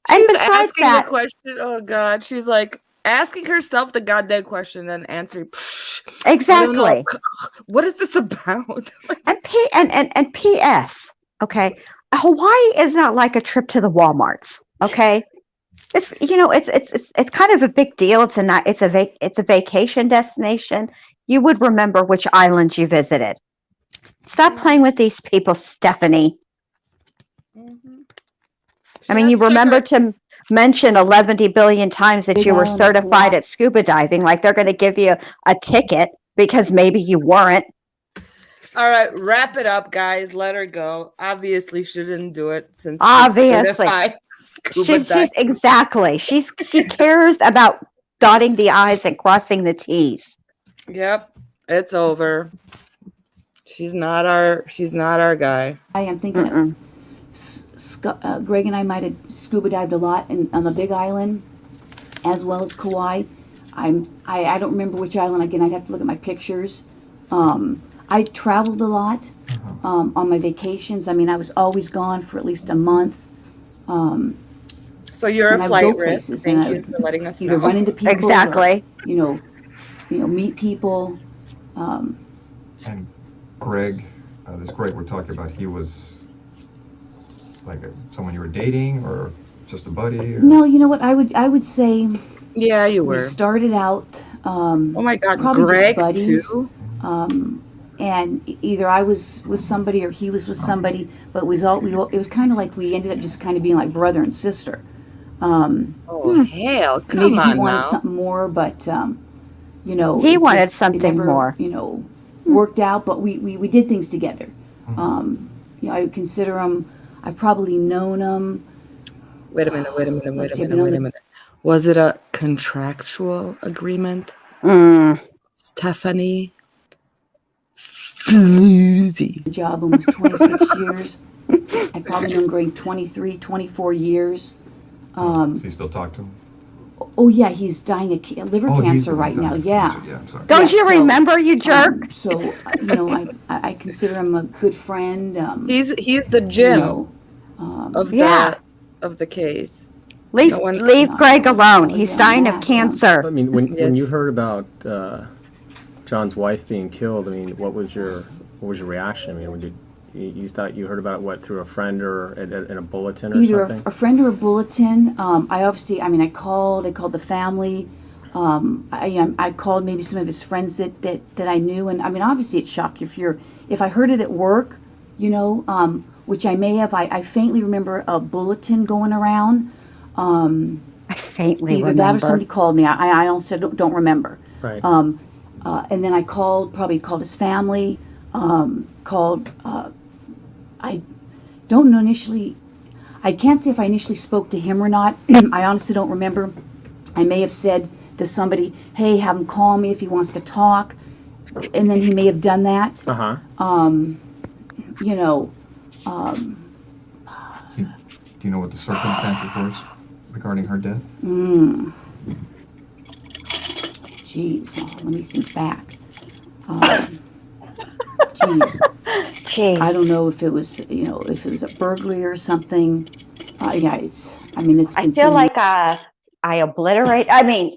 And She's besides asking that, the question. Oh God. She's like asking herself the goddamn question and answering. Exactly. What is this about? and P.S. Okay, Hawaii is not like a trip to the Walmarts. Okay, it's it's kind of a big deal. It's a vacation destination. You would remember which islands you visited. Stop playing with these people, Stephanie. Mm-hmm. I mean, you remember to mention 11 billion times that Big you were Island of certified Kauai. at scuba diving, like they're going to give you a ticket because maybe you weren't. All right, wrap it up, guys. Let her go. Obviously, she didn't do it since Obviously. she's Exactly. She cares about dotting the I's and crossing the T's. Yep, it's over. She's not our guy. I am thinking Greg and I might have scuba dived a lot on the Big Island, as well as Kauai. I don't remember which island. Again, I'd have to look at my pictures. I traveled a lot on my vacations. I mean, I was always gone for at least a month. So you're a flight risk. Thank you for letting us know. Run into people. Exactly. Or, meet people. And Greg, this Greg we're talking about, he was like someone you were dating or just a buddy? Or? No, you know what? I would say. Yeah, you were. We started out. Oh my God, Greg too. And either I was with somebody or he was with somebody, but it was kind of like we ended up just kind of being like brother and sister. Hell, come maybe on he wanted now. something more, but he wanted something never, more. Worked out, but we did things together. I would consider him. I've probably known him. Wait a minute. Was it a contractual agreement? Stephanie? Floozy. The job almost 26 years. I've probably known Greg 23, 24 years. So you still talk to him? Oh yeah, he's dying of liver cancer right now. Yeah. I'm sorry. Don't you remember, you jerk? I consider him a good friend. He's the Jim of the case. Leave Greg alone. He's dying of cancer. I mean, when you heard about John's wife being killed, I mean, what was your reaction? I mean, when you thought you heard about it, through a friend or in a bulletin or either something? a friend or a bulletin. I called the family. I called maybe some of his friends that I knew, and I mean, obviously it shocked you if I heard it at work, which I may have. I faintly remember a bulletin going around. I faintly either remember. that or somebody called me. I also don't remember. Right. And then I called his family. I don't know initially. I can't say if I initially spoke to him or not. I honestly don't remember. I may have said to somebody, "Hey, have him call me if he wants to talk," and then he may have done that. Do you know what the circumstances were regarding her death? Jeez, let me think back. Jeez. I don't know if it was, if it was a burglary or something. I feel like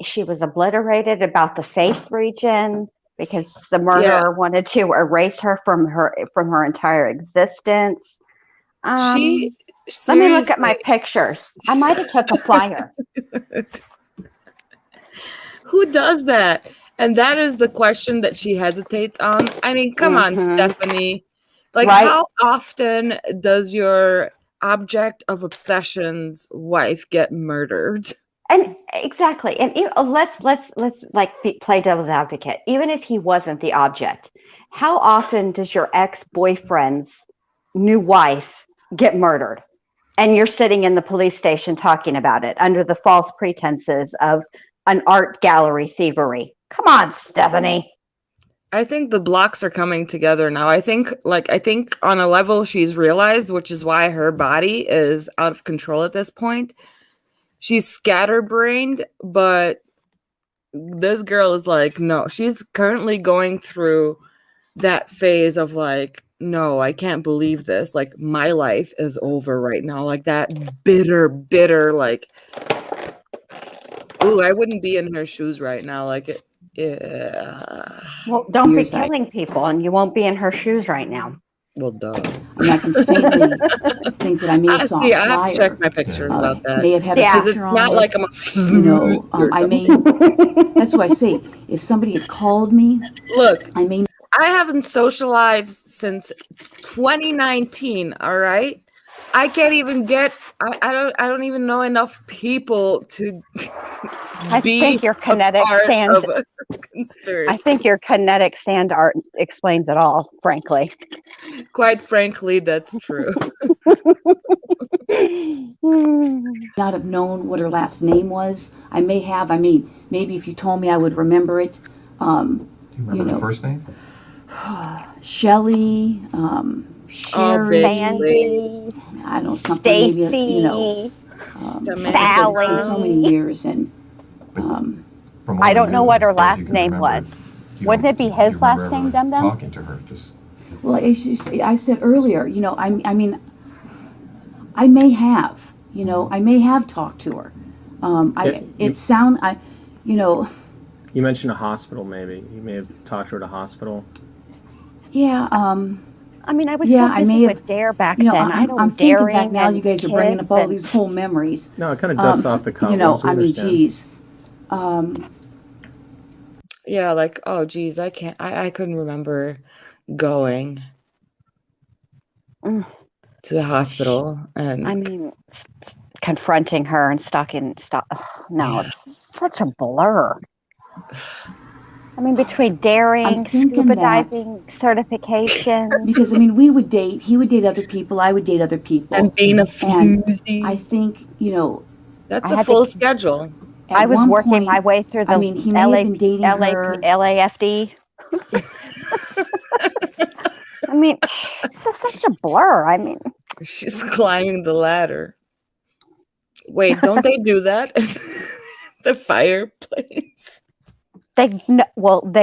she was obliterated about the face region because the murderer wanted to erase her from her entire existence. Let me look at my pictures. I might have took a flyer. Who does that? And that is the question that she hesitates on. I mean, come on, Stephanie. Like, how often does your object of obsession's wife get murdered? And exactly. And let's play devil's advocate. Even if he wasn't the object, how often does your ex-boyfriend's new wife get murdered? And you're sitting in the police station talking about it under the false pretenses of an art gallery thievery. Come on, Stephanie. I think the blocks are coming together now. I think on a level she's realized, which is why her body is out of control at this point. She's scatterbrained, but this girl is like, no, she's currently going through that phase of like, no, I can't believe this. Like, my life is over right now. Like that bitter, like, ooh, I wouldn't be in her shoes right now. Like it. Yeah. Well, don't be killing people, and you won't be in her shoes right now. Well, duh. And I can faintly think that I may have saw a flyer. I have to check my pictures about that. May have had because a it's not like I'm I may. That's why I say, if somebody had called me, look, I haven't socialized since 2019. All right, I can't even get. I don't even know enough people to I be think your kinetic part sand. of a conspiracy. I think your kinetic sand art explains it all. Frankly, quite frankly, that's true. Not have known what her last name was. I may have. I mean, maybe if you told me, I would remember it. Do you remember the first name? Shelley, Sherry, Sandy, I don't know, something maybe, Stacy, Sally. So many years, and I don't know what her last name was. Wouldn't it be his last name, Dum Dum? Talking to her, just. Well, I said earlier, you know, I mean, I may have, you know, I may have talked to her. You know. You mentioned a hospital, maybe. You may have talked to her at a hospital. Yeah. I mean, I was so busy with Dare back then. I'm thinking back now. You guys are bringing up all these whole memories. No, it kind of dusts off the cuff. You know, I mean, geez. Yeah, like, oh, geez, I couldn't remember going to the hospital, and I mean, confronting her and it's such a blur. I mean, between daring, scuba diving certification. Because I mean, we would date. He would date other people. I would date other people. And being a floozy. I think, you know, that's a full schedule. I was working my way through the he may have been dating her. LAFD. I mean, it's just such a blur. I mean, she's climbing the ladder. Wait, don't they do that? The fireplace. They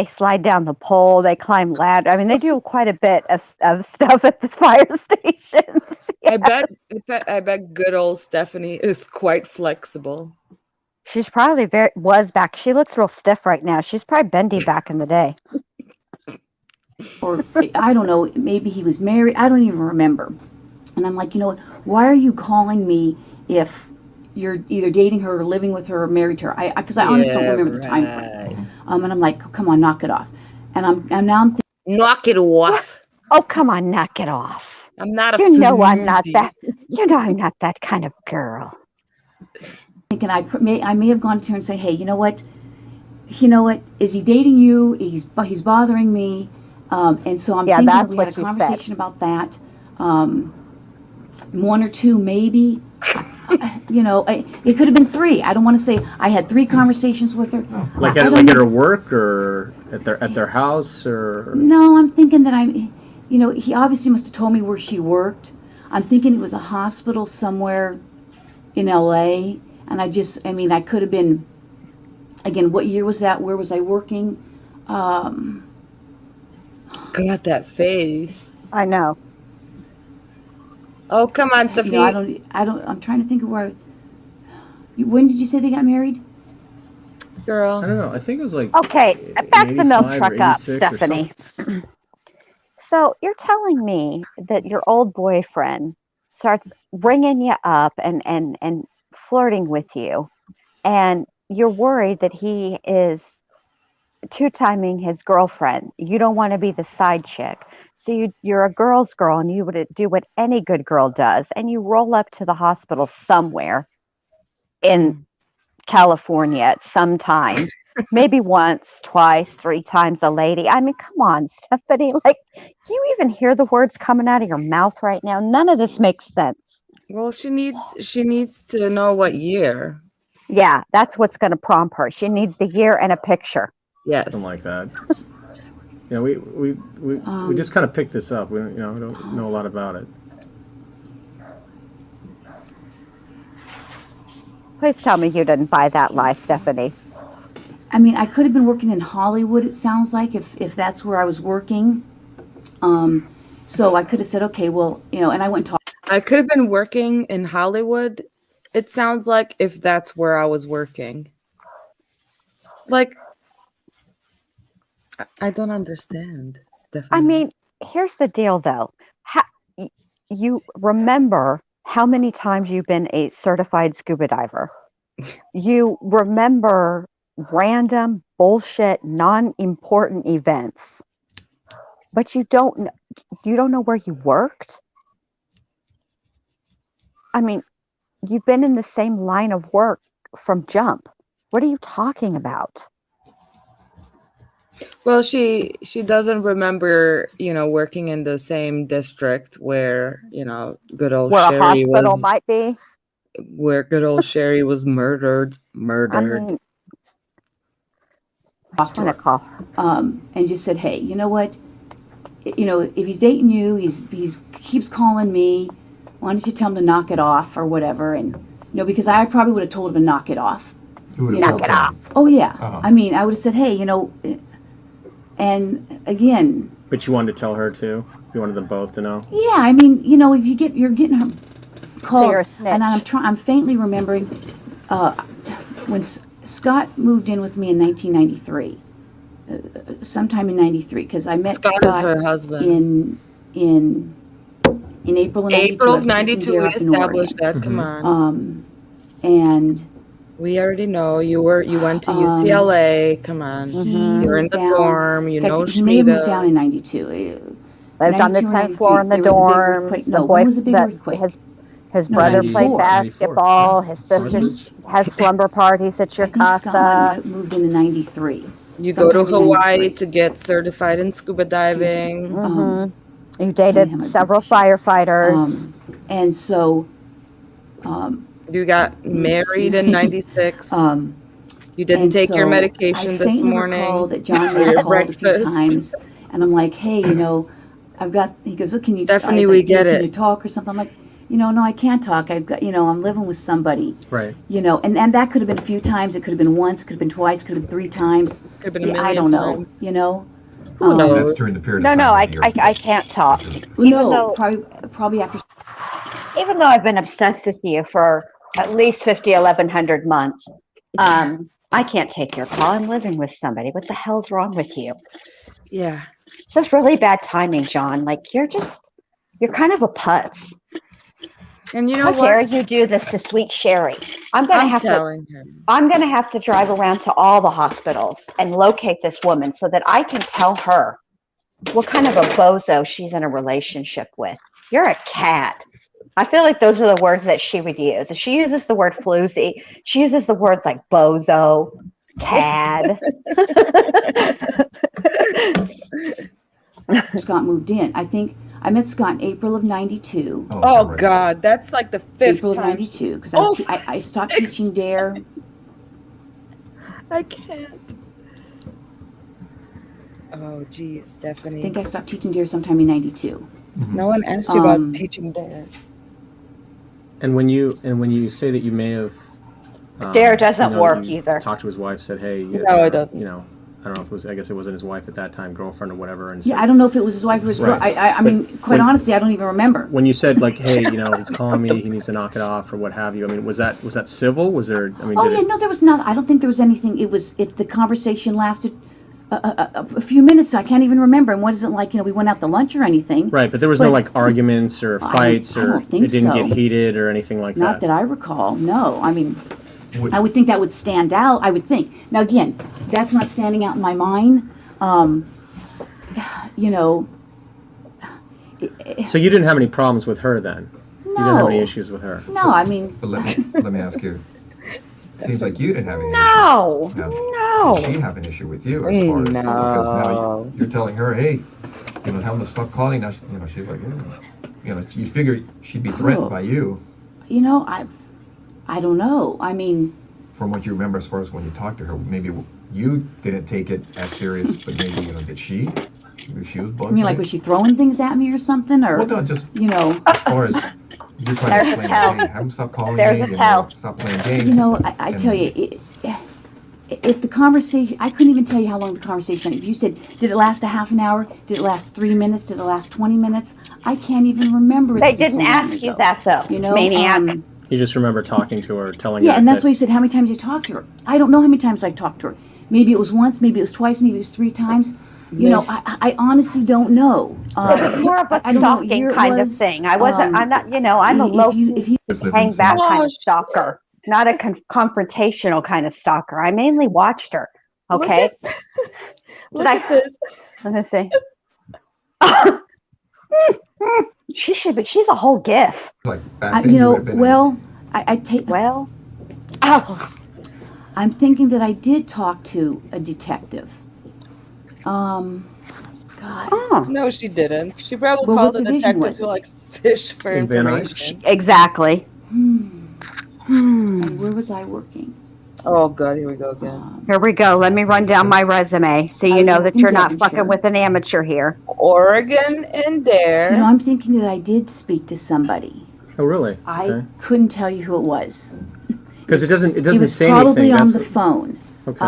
slide down the pole. They climb ladder. I mean, they do quite a bit of stuff at the fire stations. Yeah. I bet good old Stephanie is quite flexible. She's probably was back. She looks real stiff right now. She's probably bendy back in the day. Or I don't know. Maybe he was married. I don't even remember. And I'm like, you know what? Why are you calling me if you're either dating her or living with her or married to her? Because I honestly don't remember the time frame. And I'm like, oh, come on, knock it off. And I'm thinking, knock it off. Oh, come on, knock it off. I'm not a. You know I'm not that. You know I'm not that kind of girl. Thinking I may have gone to her and say, hey, you know what? Is he dating you? He's bothering me. And so I'm thinking that's we what had a you conversation said. about that. One or two, maybe. You know, it could have been three. I don't want to say I had 3 conversations with her. Like at her work or at their house or. No, I'm thinking that he obviously must have told me where she worked. I'm thinking it was a hospital somewhere in LA, and I could have been. Again, what year was that? Where was I working? Got that face. I know. Oh, come on, Sophie. I'm trying to think of where. When did you say they got married? Girl. I don't know. I think it was like. Okay, back the milk truck up, Stephanie. So you're telling me that your old boyfriend starts ringing you up and flirting with you, and you're worried that he is two-timing his girlfriend. You don't want to be the side chick. So you're a girl's girl, and you would do what any good girl does, and you roll up to the hospital somewhere in California at some time, maybe once, twice, 3 times a lady. I mean, come on, Stephanie. Like, do you even hear the words coming out of your mouth right now? None of this makes sense. Well, she needs to know what year. Yeah, that's what's going to prompt her. She needs the year and a picture. Yes. Something like that. You know, we just kind of picked this up. We don't know a lot about it. Please tell me you didn't buy that lie, Stephanie. I mean, I could have been working in Hollywood, it sounds like, if that's where I was working. So I could have said, okay, well, and I went to. I could have been working in Hollywood. It sounds like if that's where I was working. Like, I don't understand, Stephanie. I mean, here's the deal, though. You remember how many times you've been a certified scuba diver. You remember random bullshit, non-important events, but you don't know where you worked. I mean, you've been in the same line of work from jump. What are you talking about? Well, she doesn't remember, working in the same district where, good old Where a Sherry hospital was, might be. where good old Sherry was murdered. I mean, Talked to her, and just said, hey, you know what? If he's dating you, he's keeps calling me. Why don't you tell him to knock it off or whatever? And because I probably would have told him to knock it off. Knock it off. Oh yeah. I mean, I would have said, hey, and again. But you wanted to tell her too. You wanted them both to know. Yeah, I mean, if you're getting her called, so you're a snitch. And I'm faintly remembering when Scott moved in with me in 1993. Sometime in 93, because I met Scott is her husband in April of 92. April of 92, we established that. Come on. And we already know you went to UCLA. Come on. You're in the dorm. He may have moved down in 92. Lived on the 10th floor in the dorms. No, when was the big earthquake? His brother played basketball. 94. His sisters had slumber parties at your casa. Scott moved in 93. You go to Hawaii to get certified in scuba diving. You dated several firefighters. And so... you got married in 96. You didn't take your medication this morning. I recall that John made a call a few times. And I'm like, hey, I've got... He goes, look, can you... Stephanie, we get it. Can you talk or something? I'm like... no, I can't talk. I've got, I'm living with somebody. Right. And that could have been a few times. It could have been once. It could have been twice. It could have been 3 times. Could have been a million I don't times. know. Who knows? That's during the period No, of no, time I can't talk. Probably after. Even though I've been obsessed with you for at least 1,100 months, I can't take your call. I'm living with somebody. What the hell's wrong with you? Yeah. It's just really bad timing, John. Like, you're kind of a putz. And you know How what? dare you do this to sweet Sherry? I'm gonna have to drive around to all the hospitals and locate this woman so that I can tell her what kind of a bozo she's in a relationship with. You're a cat. I feel like those are the words that she would use. If she uses the word floozy, she uses the words like bozo, cad. Scott moved in. I think I met Scott in April of 92. Oh God, that's like the 5th April of 92, because I stopped teaching DARE. I can't. Oh geez, Stephanie. I think I stopped teaching DARE sometime in 92. No one asked you about teaching DARE. And when you say that you may have DARE doesn't work either. Talked to his wife, said, hey, no, it doesn't. I don't know if it was. I guess it wasn't his wife at that time, girlfriend or whatever. And I don't know if it was his wife or his girl. I mean, quite honestly, I don't even remember. When you said like, hey, he's calling me, he needs to knock it off or what have you. I mean, was that civil? Was there? I mean, no, there was not. I don't think there was anything. The conversation lasted a few minutes. I can't even remember. And what is it like? We went out to lunch or anything. Right, but there was no like arguments or fights or it didn't get heated or anything like that. Not that I recall. No, I mean. I would think that would stand out. I would think. Now, again, that's not standing out in my mind. So you didn't have any problems with her then? No. You didn't have any issues with her? No, I mean... But let me ask you. Seems like you didn't have any issues. No. Does she have an issue with you? As far as, because now you're telling her, hey, tell them to stop calling. Now, she's like, you figure she'd be threatened by you. I don't know. I mean... From what you remember as far as when you talked to her, maybe you didn't take it as serious, but maybe, did she? Maybe she was bugged. You mean like was she throwing things at me or something? Or, well, no, just, as far as you're trying to explain, hey, have them stop calling me, stop playing games. I tell you, if the conversation, I couldn't even tell you how long the conversation, if you said, did it last a half an hour? Did it last 3 minutes? Did it last 20 minutes? I can't even remember. They didn't ask you that, though, maniac. You just remember talking to her, telling her. Yeah, and that's why you said how many times you talked to her. I don't know how many times I talked to her. Maybe it was once, maybe it was twice, maybe it was 3 times. I honestly don't know. It's more of a stalking kind of thing. I'm not, I'm a low-key, hang back kind of stalker, not a confrontational kind of stalker. I mainly watched her, okay? Look at this. Let me see. She should be. She's a whole gif. Like back then, you know, would have been well, I take. Well, oh, I'm thinking that I did talk to a detective. God. oh. No, she didn't. She probably Well, called what the division detective was to it? like fish for In Van Nuys? information. Exactly. And where was I working? Oh god, here we go again. Here we go. Let me run down my resume so I you know work that in you're not Devonshire. fucking with an amateur here. Oregon and there. You know, I'm thinking that I did speak to somebody. Oh, really? I couldn't tell you who it was. Because it doesn't He was say probably anything. on the phone. Okay.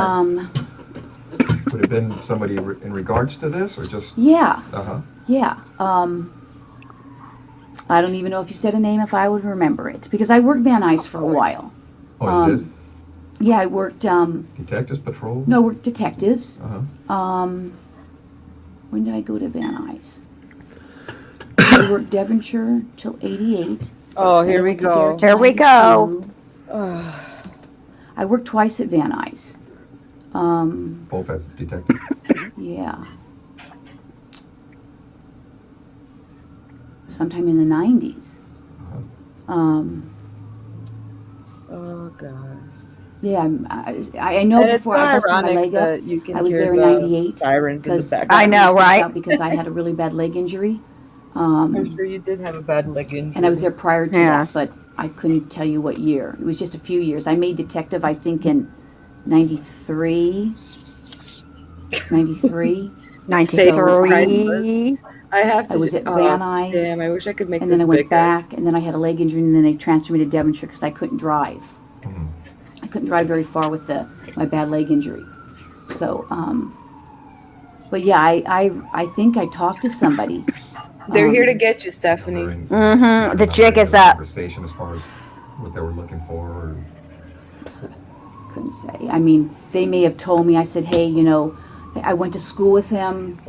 Would have been somebody in regards to this, or just? Yeah. Uh-huh. Yeah. I don't even know if you said a name, if I would remember it, because I worked Van Nuys for a while. Oh, you did? Yeah, I worked. Detectives patrol? No, worked detectives. Uh-huh. When did I go to Van Nuys? I worked Devonshire till '88. Oh, here we go. Here we go. I worked twice at Van Nuys. Both as detectives? Yeah. Sometime in the '90s. Oh god. Yeah, I know And it's before I busted my ironic leg up, that you can I was hear there in the '98. sirens in the background. I know, right? Because I had a really bad leg injury. I'm sure you did have a bad leg injury. And I was there prior to Yeah. that, but I couldn't tell you what year. It was just a few years. I made detective, I think, in '93. 93. 93. I have to. I was at Van Nuys. Damn, I wish I could make And this then I went bigger. back, and then I had a leg injury, and then they transferred me to Devonshire because I couldn't drive. I couldn't drive very far with my bad leg injury. So, but yeah, I think I talked to somebody. They're here to get you, Stephanie. Mm-hmm. The jig is up. Conversation as far as what they were looking for. Or... Couldn't say. I mean, they may have told me. I said, hey, you know, I went to school with him.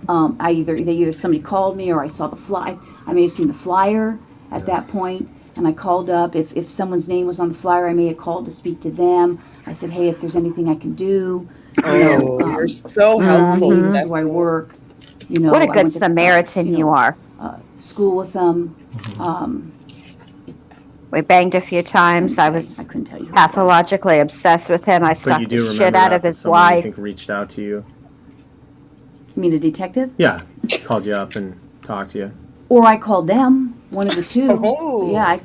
Either somebody called me or I saw the fly. I may have seen the flyer at that point, and I called up. If someone's name was on the flyer, I may have called to speak to them. I said, hey, if there's anything I can do. You're so helpful. This is where I work. You know, What a I good went to, Samaritan you are. School with them. We banged a few times. I was I couldn't tell you. pathologically obsessed with him. I But sucked you do the remember shit out that of his someone you wife. think reached out to you? You mean a detective? Yeah, called you up and talked to you. Or I called them. One of the two. Oh. Yeah,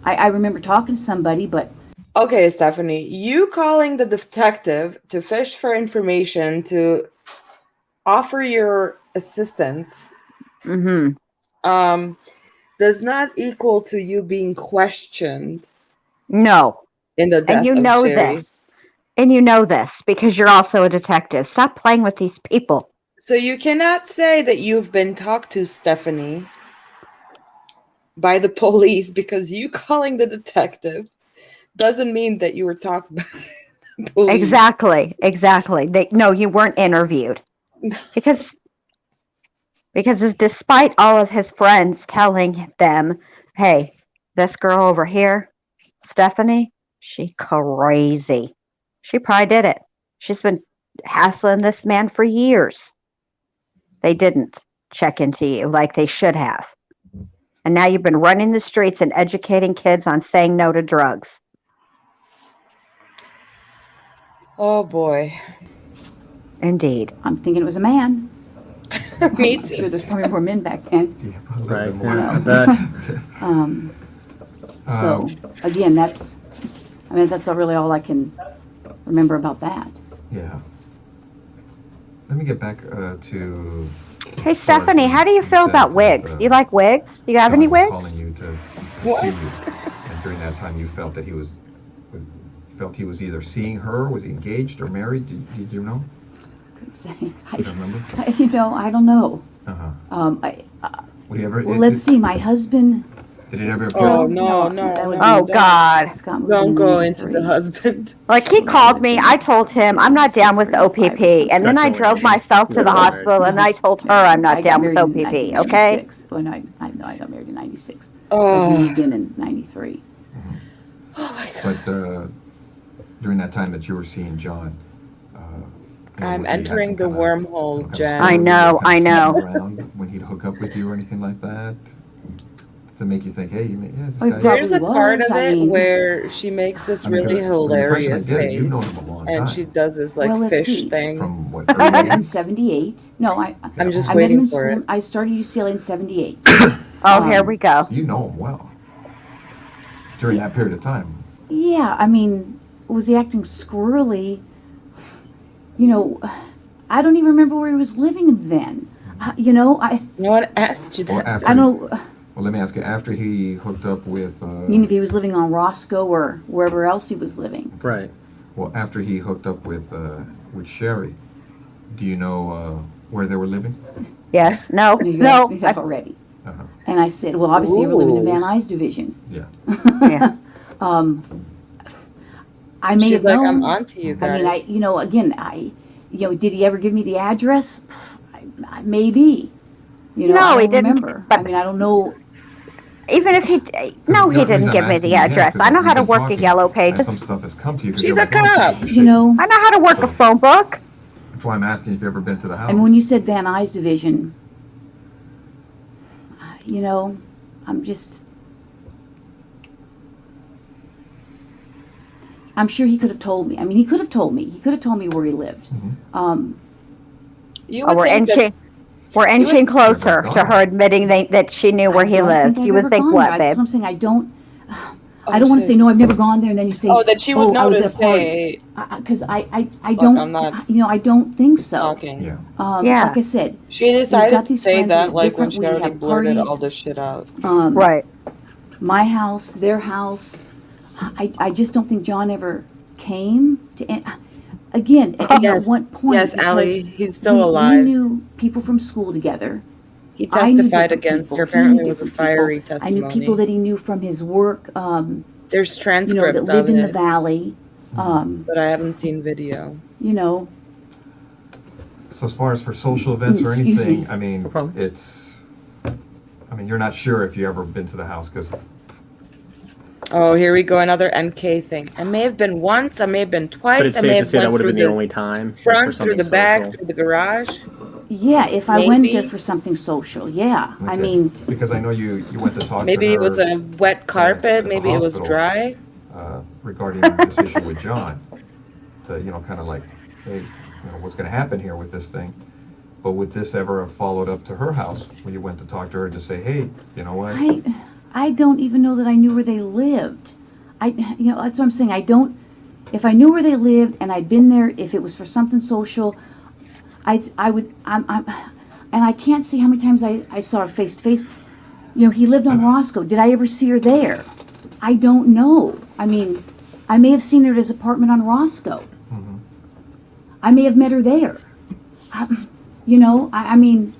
I remember talking to somebody, but Okay, Stephanie, you calling the detective to fish for information to offer your assistance does not equal to you being questioned No. in the death And you of know Sherry. this. And you know this because you're also a detective. Stop playing with these people. So you cannot say that you've been talked to, Stephanie, by the police because you calling the detective doesn't mean that you were talked by the police. Exactly. No, you weren't interviewed. Because despite all of his friends telling them, hey, this girl over here, Stephanie, she crazy. She probably did it. She's been hassling this man for years. They didn't check into you like they should have. And now you've been running the streets and educating kids on saying no to drugs. Oh boy. Indeed. I'm thinking it was a man. Me I'm too. sure there's probably more men back then. Yeah, a little Right. bit more. Yeah, I bet. So again, that's really all I can remember about that. Yeah. Let me get back to... Hey, Stephanie, how do you feel about wigs? Do you like wigs? Do you have any John was wigs? calling you to What? see you. And during that time, you felt that he was either seeing her, was he engaged or married? Did you know? Say, You don't remember? I don't know. Would he ever? Well, let's see. My husband. Did it ever appear? Oh, No, no. that would Oh, be- God. Scott was Don't in go into 93. the husband. Like, he called me. I told him I'm not down with OPP. And then I drove myself to the hospital and I told her I'm I not got down with married in OPP, okay? 1996. Well, no, I got married in '96. Oh. But he moved in '93. Oh my God. But during that time that you were seeing John, I'm would he have entering to the kinda, wormhole, kinda Jen. I know, kinda I know. sneak around when he'd hook up with you or anything like that? To make you think, hey, yeah, this Oh, he guy's... There's a probably part was. of I it mean, where she makes this I mean, really 'cause, I mean, the impression I hilarious get is you've face, known him a long and time. she does this like Well, let's fish see. thing. From what, I met him early in 78. No, I'm just I met him waiting in for school. it. I started UCLA in 78. Oh, here we go. You know him well. During that period of time. Yeah, I mean, was he acting squirrely? You know, I don't even remember where he was living then. You know, No one asked you Well, that. after, I don't. well, let me ask you, after he hooked up with... I mean, if he was living on Roscoe or wherever else he was living. Right. Well, after he hooked up with Sherry, do you know where they were living? Yes. No. You No. asked me that already. Uh-huh. And I said, well, obviously they were living in Ooh. Van Nuys division. Yeah. Yeah. I may She's have like, known. I'm on to you guys. I mean, again, did he ever give me the address? Maybe. You know, No, I don't he didn't, remember. but- I mean, I don't know. Even if he, no, he The didn't reason give I'm me asking the you address. is I know we've how to been work a talking, yellow and pages. some stuff has come to you. 'cause She's you're a cop. You know, I know how to work a phone book. That's why I'm asking if you've ever been to the house. I mean, when you said Van Nuys division, you know, I'm sure he could have told me. I mean, he could have told me. He could have told me where he lived. Mm-hmm. You Oh, would we're think that inching, we're inching closer to her admitting that she knew where he lived. You would think what, babe? That's what I'm saying. I don't Oh, want to shit. say no. I've never gone there, and then you say, that she would I was notice. at a party. Hey, Because I look, don't. I'm not I don't think so. talking. Yeah. Yeah. Like I said, She decided got to these say friends that that are like when different. she We already have blurted parties. all this shit out. Right. My house, their house. I just don't think John ever came to. Again, Yes, at one point, yes, because Allie, he's still we alive. knew people from school together. He I knew testified different against people. her. He Apparently, knew it was a different people. fiery I testimony. knew people that he knew from his work. There's That transcripts lived of in the it, valley. but I haven't seen video. You know, So as far as for social events or Excuse anything, me. I mean, problem. you're not sure if you ever been to the house because Oh, here we go, another NK thing. I may have been once, I may have been But twice, it's I safe may to have say that went would have through been the the only time. front, for through the something back, social. through the garage. yeah. If I went there Maybe. for something social, yeah. I Okay. mean, because I know you went to talk Maybe to it her was a wet carpet, at the maybe it was hospital, dry. regarding this issue with John, to kind of like, hey, what's going to happen here with this thing? But would this ever have followed up to her house when you went to talk to her to say, hey, you know what? I don't even know that I knew where they lived. That's what I'm saying. I don't. If I knew where they lived and I'd been there, if it was for something social, I would. And I can't see how many times I saw her face to face. He lived on Roscoe. Did I ever see her there? I don't know. I mean, I may have seen her at his apartment on Roscoe. Mm-hmm. I may have met her there. I mean.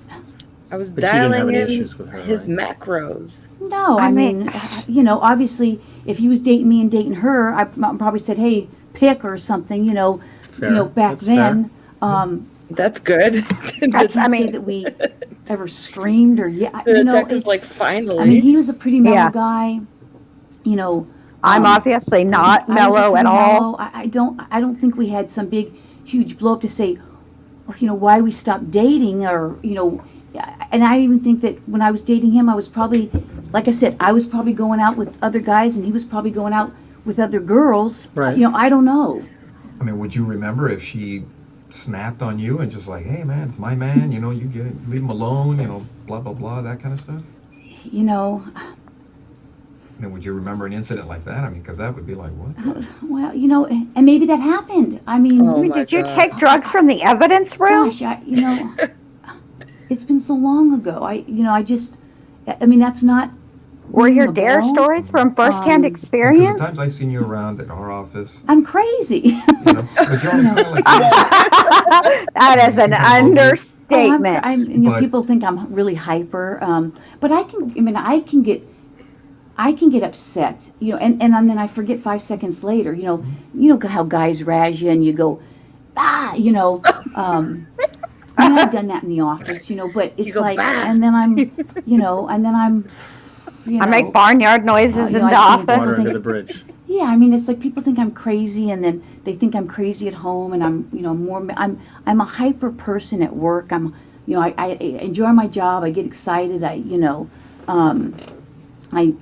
I was But you didn't have dialing any in issues with her, his right? macros. No, I I mean- mean, obviously, if he was dating me and dating her, I probably said, "Hey, pick" or something, Fair. back That's then. That's good. I mean- Say that we ever screamed or the detective's it's- like, finally. I mean, he was a pretty mellow Yeah. guy, I'm obviously not I was mellow pretty at all. mellow. I don't think we had some big, huge blow up to say, why we stopped dating or And I even think that when I was dating him, I was probably, like I said, I was probably going out with other guys, and he was probably going out with other girls. Right. I don't know. I mean, would you remember if she snapped on you and just like, hey, man, it's my man, you leave him alone, blah, blah, blah, that kind of stuff? I mean, would you remember an incident like that? I mean, because that would be like, what? Well, and maybe that happened. I mean, Oh, my Did you God. take drugs from the evidence room? gosh, it's been so long ago. I mean, that's not. Were your ringing a dare bell. stories from firsthand Because Because experience? the times I've seen you around at our office, I'm crazy. but you're always kind of like, That is an understatement. But- People think I'm really hyper, but I can get upset, and then I forget 5 seconds later, how guys razz you and you go, I've done that in the office, but it's go, like, "Bah!" and then I'm, I make barnyard noises in the I can't office. Water under the bridge. Yeah, I mean, it's like people think I'm crazy, and then they think I'm crazy at home, and I'm a hyper person at work. I enjoy my job. I get excited. I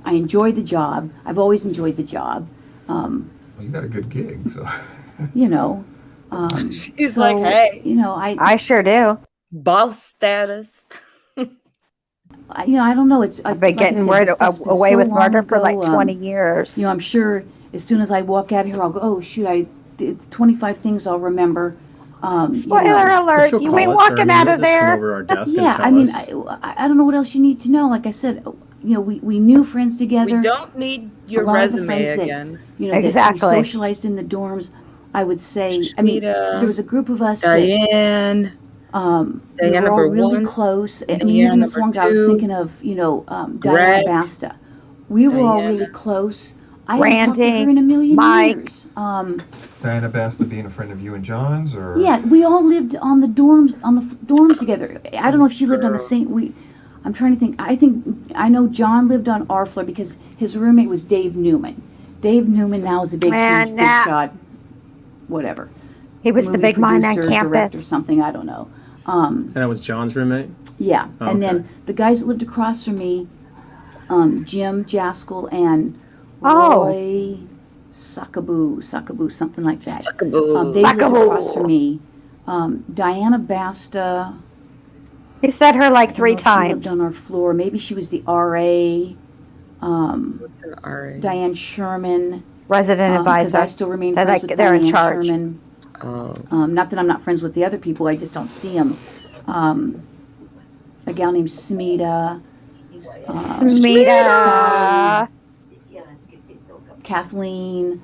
enjoy the job. I've always enjoyed the job. Well, you got a good gig, so. She's like, hey, I sure do. Boss status. I don't know. I've been getting away with murder for like 20 years. I'm sure as soon as I walk out here, I'll go, oh shoot, it's 25 things I'll remember. Spoiler alert! You ain't walking out of there. Yeah, I mean, I don't know what else you need to know. Like I said, we knew friends together. We don't need your resume again. Exactly. That we socialized in the dorms. I would say, I mean, there was a group of us. Diane. We were all really close. I mean, even this one guy I was thinking of, Diana Basta. We were all really close. I hadn't talked to her in a million years. Diana Basta being a friend of you and John's, or? Yeah, we all lived on the dorms together. I don't know if she lived on the same. I'm trying to think. I know John lived on our floor because his roommate was Dave Newman. Dave Newman now is a big shot. Whatever. He was the big man on campus or something. I don't know. And that was John's roommate? Yeah. Oh, and then the guys that lived across from me, Jim Jaskell and Roy Sakaboo, something like that. They lived across from me. Diana Basta. He said her like 3 times. She lived on our floor. Maybe she was the RA. What's an RA? Diane Sherman. Resident advisor. I still remain friends with they're Diane in charge. Sherman. Oh. Not that I'm not friends with the other people, I just don't see them. A gal named Smita. Smita. Kathleen.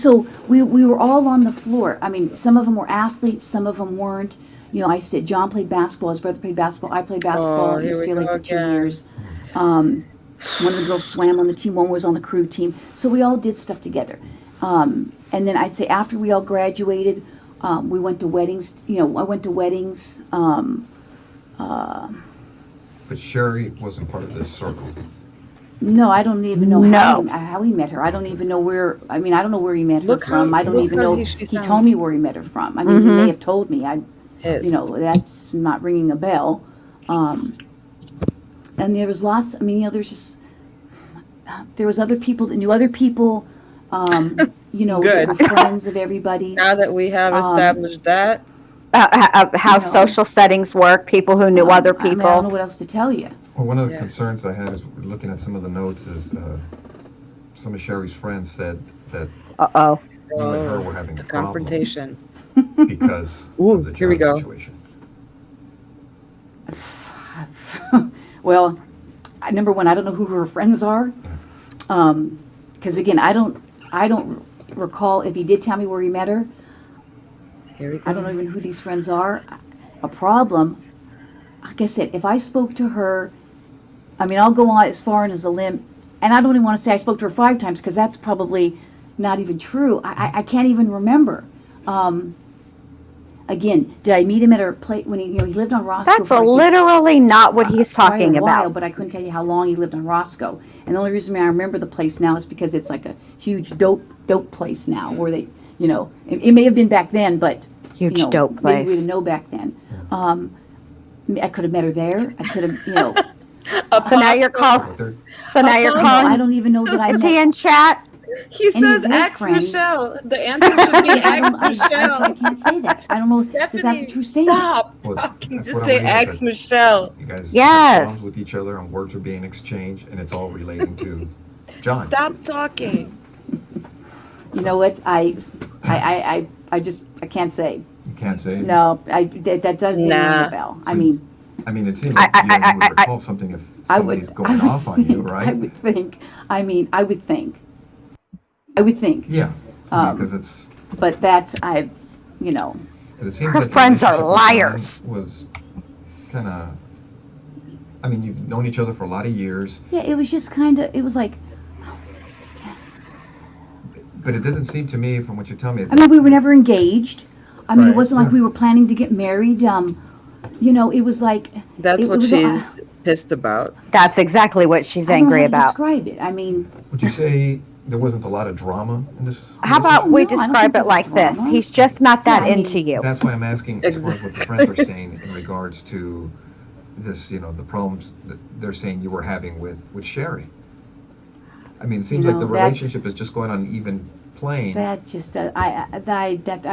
So we were all on the floor. I mean, some of them were athletes, some of them weren't. I said John played basketball, his brother played basketball, I played basketball at UCLA for 2 years. One of the girls swam on the team, one was on the crew team. So we all did stuff together. And then I'd say after we all graduated, we went to weddings. I went to weddings. But Sherry wasn't part of this circle. No, I don't even know how he met her. I don't even know where. I mean, I don't know where he met her from. I don't even know. He told me where he met her from. I mean, he may have told me. That's not ringing a bell. And there was lots. I mean, there was other people that knew other people. That were friends of everybody. Now that we have established that. How social settings work, people who knew other people. I don't know what else to tell you. Well, one of the concerns I had is looking at some of the notes is some of Sherry's friends said that you and her were having a confrontation because of the John situation. Well, number one, I don't know who her friends are, because again, I don't recall if he did tell me where he met her. I don't know even who these friends are. A problem. Like I said, if I spoke to her, I mean, I'll go on as far as a limb, and I don't even want to say I spoke to her 5 times because that's probably not even true. I can't even remember. Again, did I meet him at her place when he lived on Roscoe? That's literally not what he's talking about. But I couldn't tell you how long he lived on Roscoe. And the only reason I remember the place now is because it's like a huge dope place now, where they, it may have been back then, but huge dope place. Maybe we didn't know back then. I could have met her there. I could have, So now you're calling. I don't even know that I met. Is he in chat? He says, "Ask Michelle." The answer should be "Ask Michelle." I can't say that. I don't know if that's a true statement. Stop. Fucking just say "Ask Michelle." You guys have problems with each other, and words are being exchanged, and it's all relating to John. Stop talking. You know what? I can't say. You can't say. No, that doesn't ring a bell. I mean, it seems like you would recall something if somebody's going off on you, right? I would think. I would think. Yeah, because it's. But that's But it seems her like friends are liars. Was kind of. I mean, you've known each other for a lot of years. Yeah, it was just kind of. It was like. But it doesn't seem to me, from what you tell me. I mean, we were never engaged. I mean, it wasn't like we were planning to get married. It was like. That's what she's pissed about. That's exactly what she's angry about. Describe it. I mean. Would you say there wasn't a lot of drama in this? How about we No, I don't describe think it like there's this? drama. He's just not that Yeah, I mean, into you. That's why I'm asking as far as what the friends are saying in regards to this, you know, the problems that they're saying you were having with Sherry. I mean, it seems like the relationship is just going on an even plane. That just, I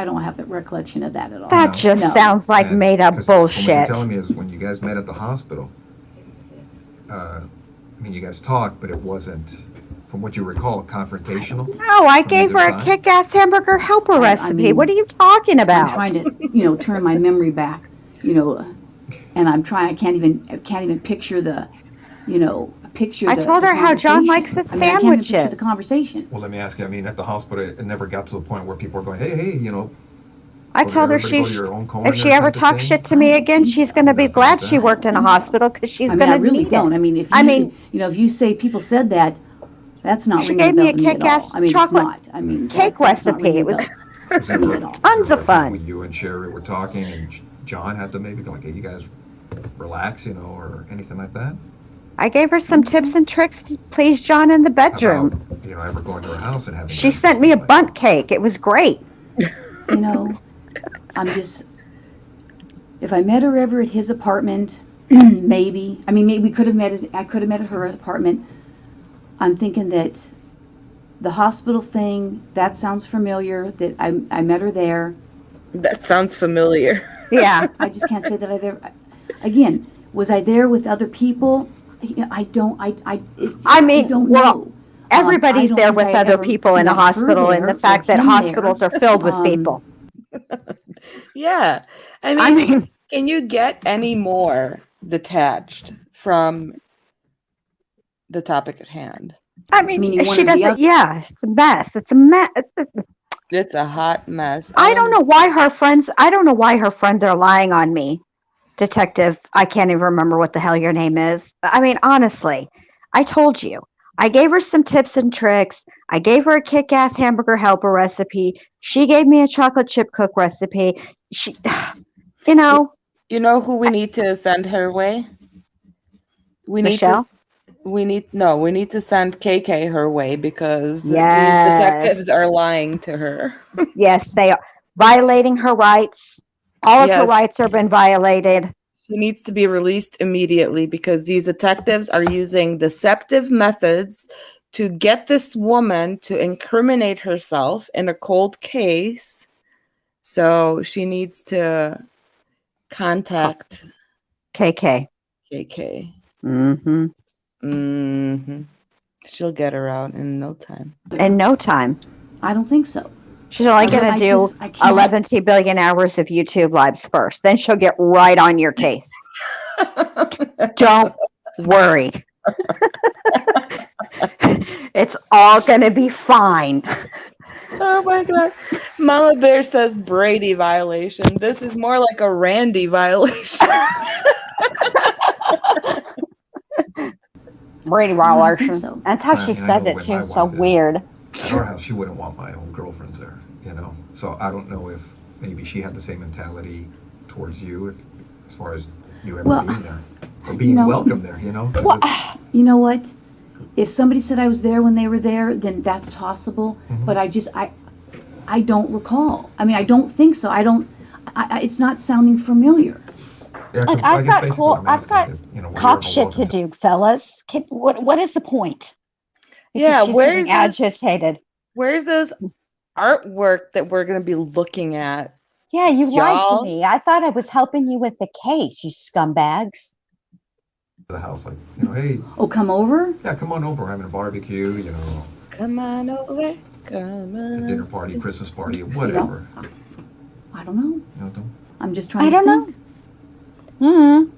don't have the recollection of that at all. That just sounds like made up bullshit. What you're telling me is when you guys met at the hospital, I mean, you guys talked, but it wasn't, from what you recall, confrontational. No, I gave her a kick-ass hamburger helper recipe. I mean, what are you talking about? I'm trying to, you know, turn my memory back, you know, and I'm trying. I can't even picture the, you know, picture. I told her how John likes his sandwiches. I can't even picture the conversation. Well, let me ask you. I mean, at the hospital, it never got to the point where people were going, "Hey, you know." I told her if she ever talks shit to me again, she's going to be glad she worked in a hospital because she's going to need it. I mean, if you say people said that, that's not. She gave me a kick-ass chocolate cake recipe. It was tons of fun. You and Sherry were talking, and John had to maybe go like, "Hey, you guys relax," you know, or anything like that. I gave her some tips and tricks to please John in the bedroom. About, you know, ever going to her house and having. She sent me a bundt cake. It was great. You know, if I met her ever at his apartment, maybe. I mean, maybe I could have met at her apartment. I'm thinking that the hospital thing, that sounds familiar, that I met her there. That sounds familiar. Yeah. I just can't say that I there. Again, was I there with other people? I don't know. Everybody's there with other people in a hospital, and the fact that hospitals are filled with people. Yeah. I mean, can you get any more detached from the topic at hand? I mean she doesn't. Yeah, it's a mess. It's a mess. It's a hot mess. I don't know why her friends are lying on me. Detective, I can't even remember what the hell your name is. I mean, honestly, I told you. I gave her some tips and tricks. I gave her a kick-ass hamburger helper recipe. She gave me a chocolate chip cook recipe. She, you know. You know who we need to send her way? Michelle? We need to send KK her way because these detectives are lying to her. Yes, they are violating her rights. All of her rights have been violated. She needs to be released immediately because these detectives are using deceptive methods to get this woman to incriminate herself in a cold case. So she needs to contact KK. Mm-hmm. Mm-hmm. She'll get her out in no time. In no time. I don't think so. She's only going to do 11 billion hours of YouTube lives first. Then she'll get right on your case. Don't worry. It's all going to be fine. Oh my God. Mama Bear says Brady violation. This is more like a Randy violation. Brady violation. That's how she says it too. So weird. At our house, she wouldn't want my own girlfriends there, you know. So I don't know if maybe she had the same mentality towards you, as far as you ever being there or being welcome there, you know. Well, you know what? If somebody said I was there when they were there, then that's possible. Mm-hmm. But I don't recall. I mean, I don't think so. It's not sounding familiar. Yeah, look, I've got cop shit to do, fellas. What is the point? Where's agitated? Where's this artwork that we're going to be looking at? Yeah, you lied to me. I thought I was helping you with the case, you scumbags. The house, like, you know, hey. Oh, come over? Yeah, come on over. We're having a barbecue, you know. Come on over. Come on. A dinner party, Christmas party, whatever. I don't know. You know, I'm just trying to think. know. Mm-hmm.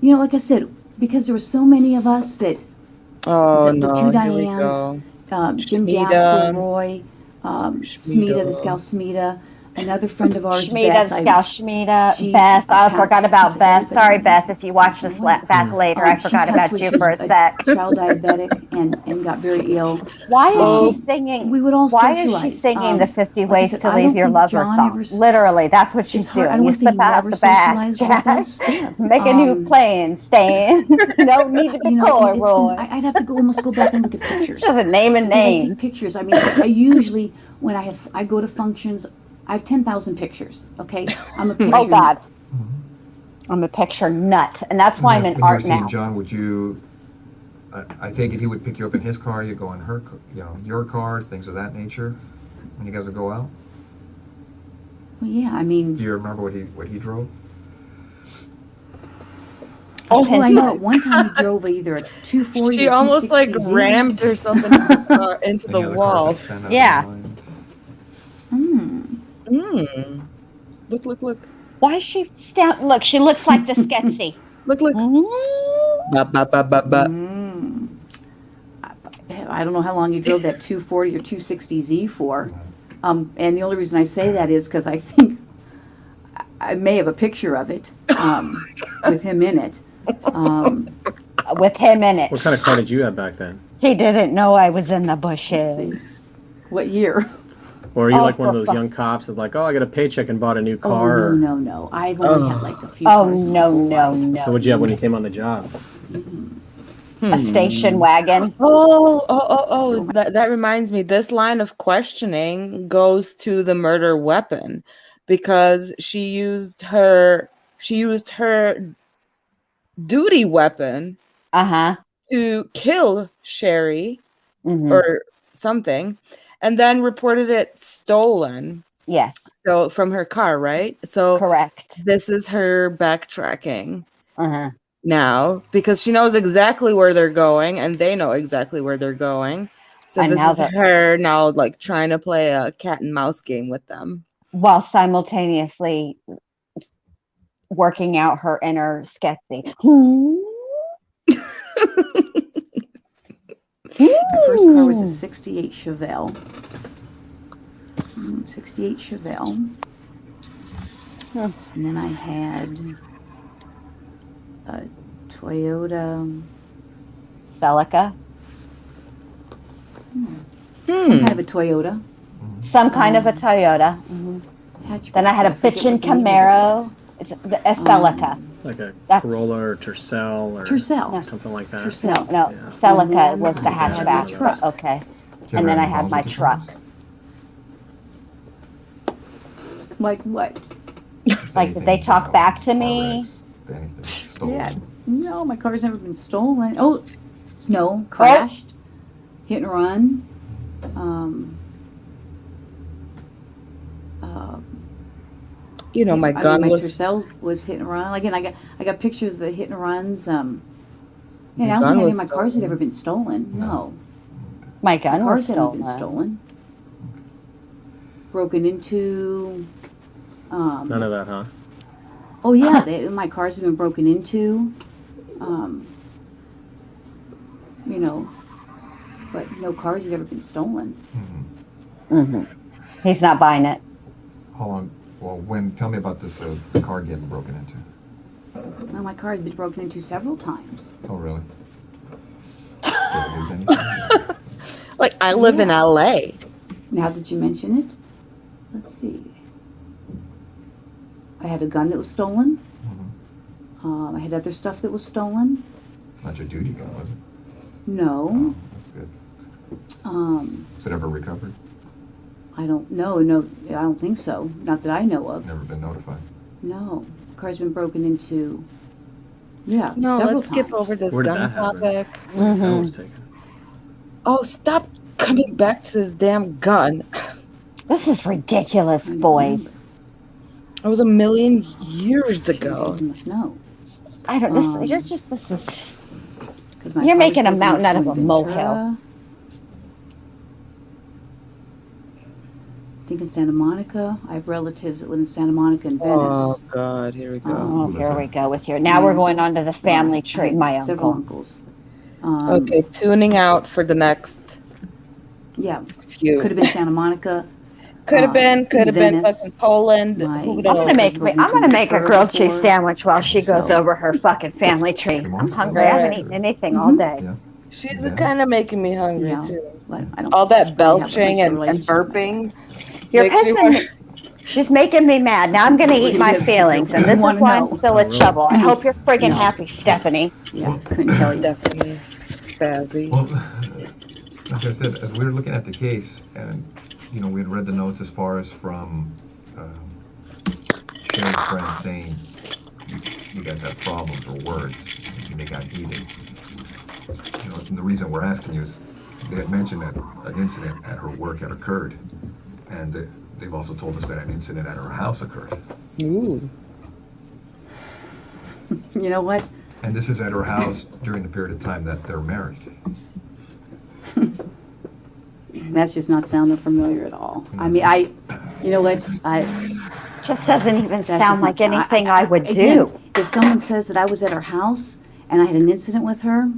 You know, like I said, because there were so many of us that. The two Dianes, Jim Biasco, Roy, Smita, this gal Smita, Another friend of ours, Schmida, Beth. Scout Schmida, she- Beth. I Pat- forgot about Beth. everybody- Sorry, Beth, if you watch this back later. I she forgot passed about away. you She for was a sec. child diabetic and got very ill. Why is Oh. she singing? We would all Why is she socialize. singing the 50 like I Ways said, to I Leave don't Your think Lover John song? ever- Literally, that's what she's It's hard. I doing. don't You think slip he out ever the back, socialized with Jack. us. Make a new plan, Stan. No need to be coy, it's Roy. I'd have to almost go back and look at pictures. She doesn't name a Because I name. take pictures. I mean, I usually, when I go to functions, I have 10,000 pictures, okay? I'm a picture Oh, God. nut. I'm a picture nut, and that's why I'm in art now. John, would you? I take it he would pick you up in his car. You go in her, your car, things of that nature, when you guys would go out. Well, yeah, I mean. Do you remember what he drove? Oh, well, I know at one time he drove either a 240 She or almost like 260Z. rammed herself into the wall. Yeah. Look. Why is she down? Look, she looks like the Sketsy. Look. Ba, ba, ba, ba, ba. I don't know how long he drove that 240 or 260Z for. And the only reason I say that is because I think I may have a picture of it with him in it. With him in it. What kind of car did you have back then? He didn't know I was in the bushes. What year? Or are you like one of those young cops that's like, oh, I got a paycheck and bought a new car? Oh, no. I've only had like a few Oh, cars. no. So what'd you have when you came on the job? A station wagon. Oh, that reminds me. This line of questioning goes to the murder weapon because she used her duty weapon to kill Sherry or something, and then reported it stolen. Yes. So from her car, right? So correct. This is her backtracking now because she knows exactly where they're going, and they know exactly where they're going. So And this now is her now, like trying to play a cat and mouse game with them while simultaneously working out her inner Sketsy. The first car was a 68 Chevelle. 68 Chevelle. And then I had a Toyota Celica. Some kind of a Toyota. Some kind of a Toyota. Then I had a bitchin' Camaro. It's a Celica. Like a That's- Corolla or Tercel or something like that. Tercel. No, Yeah. Celica was the Yeah, hatchback. truck. But okay. And then I had my truck. Like what? Like, did they talk back to me? Yeah. No, my car's never been stolen. Oh, no, crashed, hit and run. You know, my gun my was Tercel was hit and run. Again, I got pictures of the hit and runs. Yeah, My I don't gun think any was of my cars had ever been stolen. No. My gun was Cars hadn't been stolen. stolen. Broken into. None of that, huh? Oh yeah, my cars have been broken into. You know, but no cars have ever been stolen. He's not buying it. Hold on. Well, tell me about this car getting broken into. Well, my car has been broken into several times. Oh, really? like I live in LA. Now that you mention it, let's see. I had a gun that was stolen. I had other stuff that was stolen. Not your duty gun, was it? No. That's good. Was it ever recovered? I don't know. No, I don't think so. Not that I know of. Never been notified. No. Car's been broken into. Yeah. No, several let's skip times. over this Where did gun that happen? topic. That was taken. Oh, stop coming back to this damn gun. This is ridiculous, boys. It was a million years ago. You must know. I don't. This is. 'Cause my You're car making was a broken mountain out into of a in molehill. Ventura. I think in Santa Monica. I have relatives that live in Santa Monica and Venice. Oh God, here we go. Oh, here we go with your. Now we're going on to the family tree. My Several uncle. uncles. Okay, tuning out for the next Yeah. few. Could have been Santa Monica. Could have been Venice. fucking Poland. My- Who I'm knows? gonna make a grilled cheese before. sandwich while she goes So- over her fucking family tree. I'm hungry. I haven't eaten anything all day. Yeah. She's Yeah. kind of making me hungry Yeah. too. But I don't All that really have a belching nice and relationship. burping. You're makes me pissing me. She's making me mad. Now I'm gonna eat my feelings, and You this is wanna why I'm know. still Oh, in really? trouble. I hope you're friggin' No. happy, Stephanie. Yeah, couldn't tell you. Definitely spazzy. Well, like I said, as we were looking at the case, and we had read the notes as far as from Sherry's friend saying you guys have problems or words, they got heated. And the reason we're asking you is they had mentioned that an incident at her work had occurred, and they've also told us that an incident at her house occurred. Ooh. You know what? And this is at her house during the period of time that they're married. That's just not sounding familiar at all. I mean, you know what? Just doesn't even That's sound just like not- anything I would again, do. If someone says that I was at her house and I had an incident with her,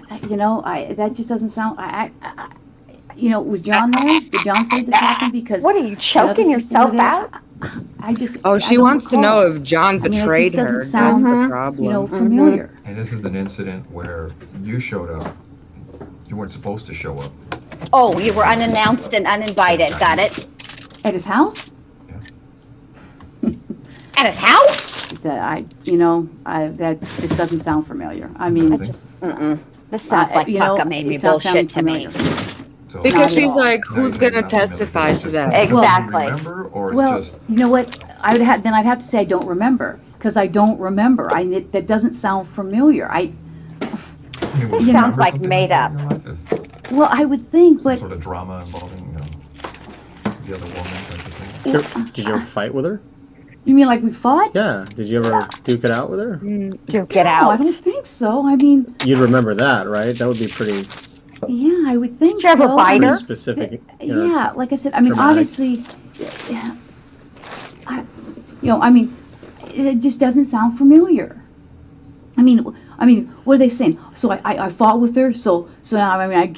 that just doesn't sound. Was John there? Did John say this happened? Because What are you choking another yourself thing out? I just. Oh, I she don't wants to recall. know if John I mean, it just betrayed doesn't her. That's sound, the problem. familiar. And this is an incident where you showed up. You weren't supposed to show up. Oh, you were unannounced and uninvited. Got it? At his house? At his house? That just doesn't sound familiar. I mean, This sounds like cockamamie bullshit to me. So Because Not at she's all. like, who's gonna testify to that? Exactly. Remember, or well, it's just you know what? I'd have to say I don't remember because I don't remember. That doesn't sound familiar. would It you sounds remember like something made that up. in your life? If Well, I would think, but sort of drama involving the other woman type of thing. Did you ever fight with her? you mean like we fought? Yeah. Did you ever duke it out with her? To get No, I out. don't think so. I mean, You'd remember that, right? That would be pretty yeah, I would think Did you ever so. bite her? specific. Yeah, like I said, I mean, traumatic. obviously, it just doesn't sound familiar. I mean, what are they saying? So I fought with her. So now I'm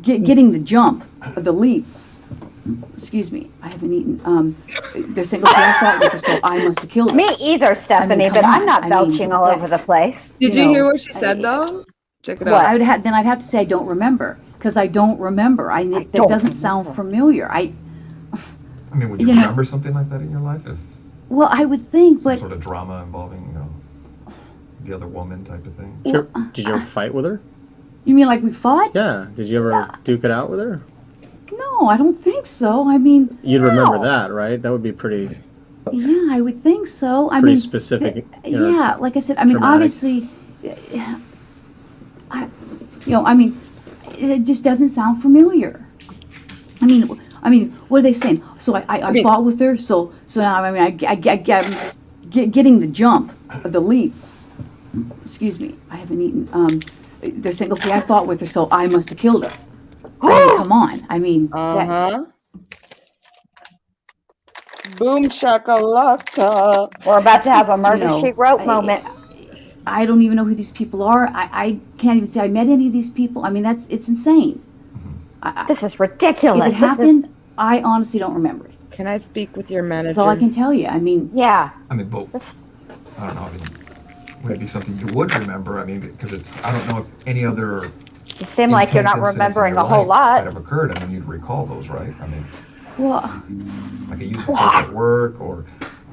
getting the jump, the leap. Excuse me, I haven't eaten. They're saying, okay, I fought with her, so I must have killed her. Me either, Stephanie, but come I'm on. not I mean, belching all yeah. over the place. Did you you know, hear what she said though? Check it Well, out. I'd have to say I don't remember because I don't remember. That don't doesn't sound familiar. I mean, would you You know- remember something like that in your life? If Well, I would think, but sort of drama involving the other woman type of thing. Did you ever fight with her? you mean like we fought? Yeah. Did you ever duke it out with her? No, I don't think so. I mean, You'd remember that, right? That would be pretty yeah, I would think so. I pretty mean, specific. yeah, like I said, I mean, traumatic. obviously, it just doesn't sound familiar. I mean, what are they saying? So I fought with her. So now I'm getting the jump, the leap. Excuse me, I haven't eaten. They're saying, okay, I fought with her, so I must have killed her. I mean, come on. I mean, Boom shakalaka. We're about to have a murder know, she wrote moment. I don't even know who these people are. I can't even say I met any of these people. I mean, it's insane. This is ridiculous. If it happened, I honestly don't remember it. Can I speak with your manager? That's all I can tell you. I mean, Yeah. I mean, but I don't know. I mean, would it be something you would remember? I mean, because I don't know if any other. You seem like you're not intense incidents in remembering your a whole life lot. that have occurred. I mean, you'd recall those, right? I mean, well, like a useless at work or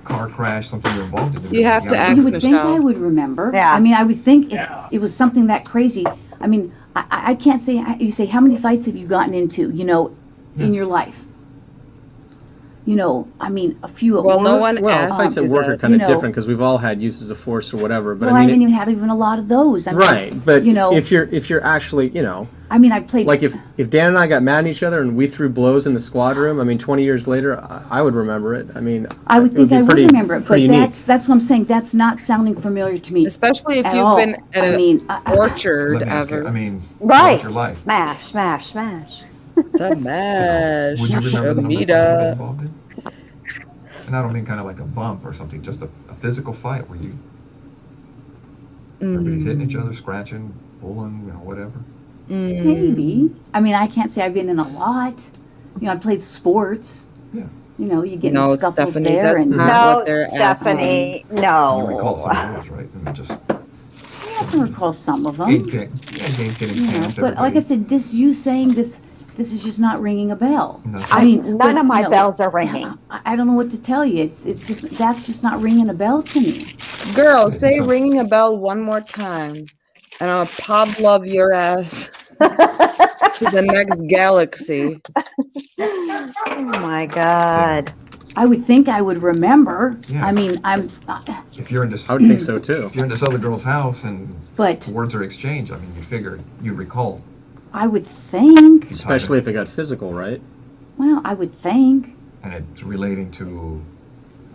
car crash, something you're involved in. You have to ask you would think Michelle. I would remember. Yeah. I mean, I would think if it was something that crazy. I mean, I can't say. You say, how many fights have you gotten into? In your life. I mean, a few at Well, work. no one Well, asked fights you at work that. are kind of You know- different because we've all had uses of force or whatever. But Well, I mean, didn't even have even a lot of those. I mean, right? But you know, if you're actually, I mean, I played. like if Dan and I got mad at each other and we threw blows in the squad room, I mean, 20 years later, I would remember it. I mean, I would it think be I would pretty- remember it, but pretty unique. that's what I'm saying. That's not sounding familiar to me. Especially if at you've all. been at I an mean, orchard Let me ask you, ever. I mean, Right. what's your life? Smash, smash, smash. Smash. Would you remember the number of fights you got Shamita. involved in? And I don't mean kind of like a bump or something, just a physical fight where you everybody's hitting each other, scratching, pulling, whatever. Maybe. I mean, I can't say I've been in a lot. I played sports. Yeah. You get No, in scuffles Stephanie, there, that's and not No, what they're Stephanie, You recall no. some of those, right? I mean, just I can recall some of them. game getting pants. But like I said, you saying this is just not ringing a bell. No. I mean, None of my bells are ringing. I don't know what to tell you. It's just that's just not ringing a bell to me. Girl, say ringing a bell one more time, and I'll pop love your ass to the next galaxy. Oh my God. I would think I would remember. Yeah. I mean, If you're in this, I would think so too. if you're in this other girl's house and but words are exchanged, I mean, you figure you recall. I would think. Especially if it got physical, right? Well, I would think. And it's relating to,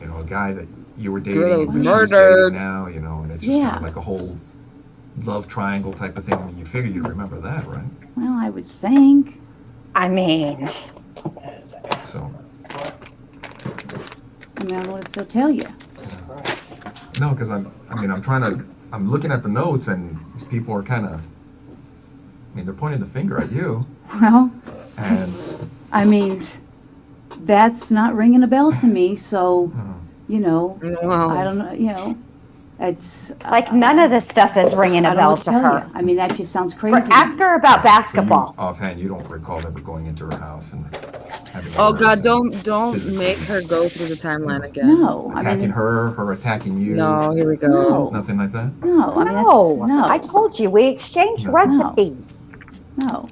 a guy that you were dating. Girl that was and she's murdered. dating now, and it's just kind of like a whole love triangle type of thing. I mean, you figure you'd remember that, right? Well, I would think. I mean, So. I don't know what to tell you. No, because I'm looking at the notes and these people are kind of, they're pointing the finger at you. Well, And I mean, that's not ringing a bell to me. So, Wow. I don't know. It's like none of this stuff is ringing a I don't know bell what to tell her. you. I mean, that just sounds crazy. Ask her about basketball. offhand, you don't recall ever going into her house and having Oh her God, and don't physically make her go through the timeline again. No, I attacking mean, her attacking you. No, here we go. No. Nothing like that. no. I mean, No, no. I told you we exchanged No. recipes. No.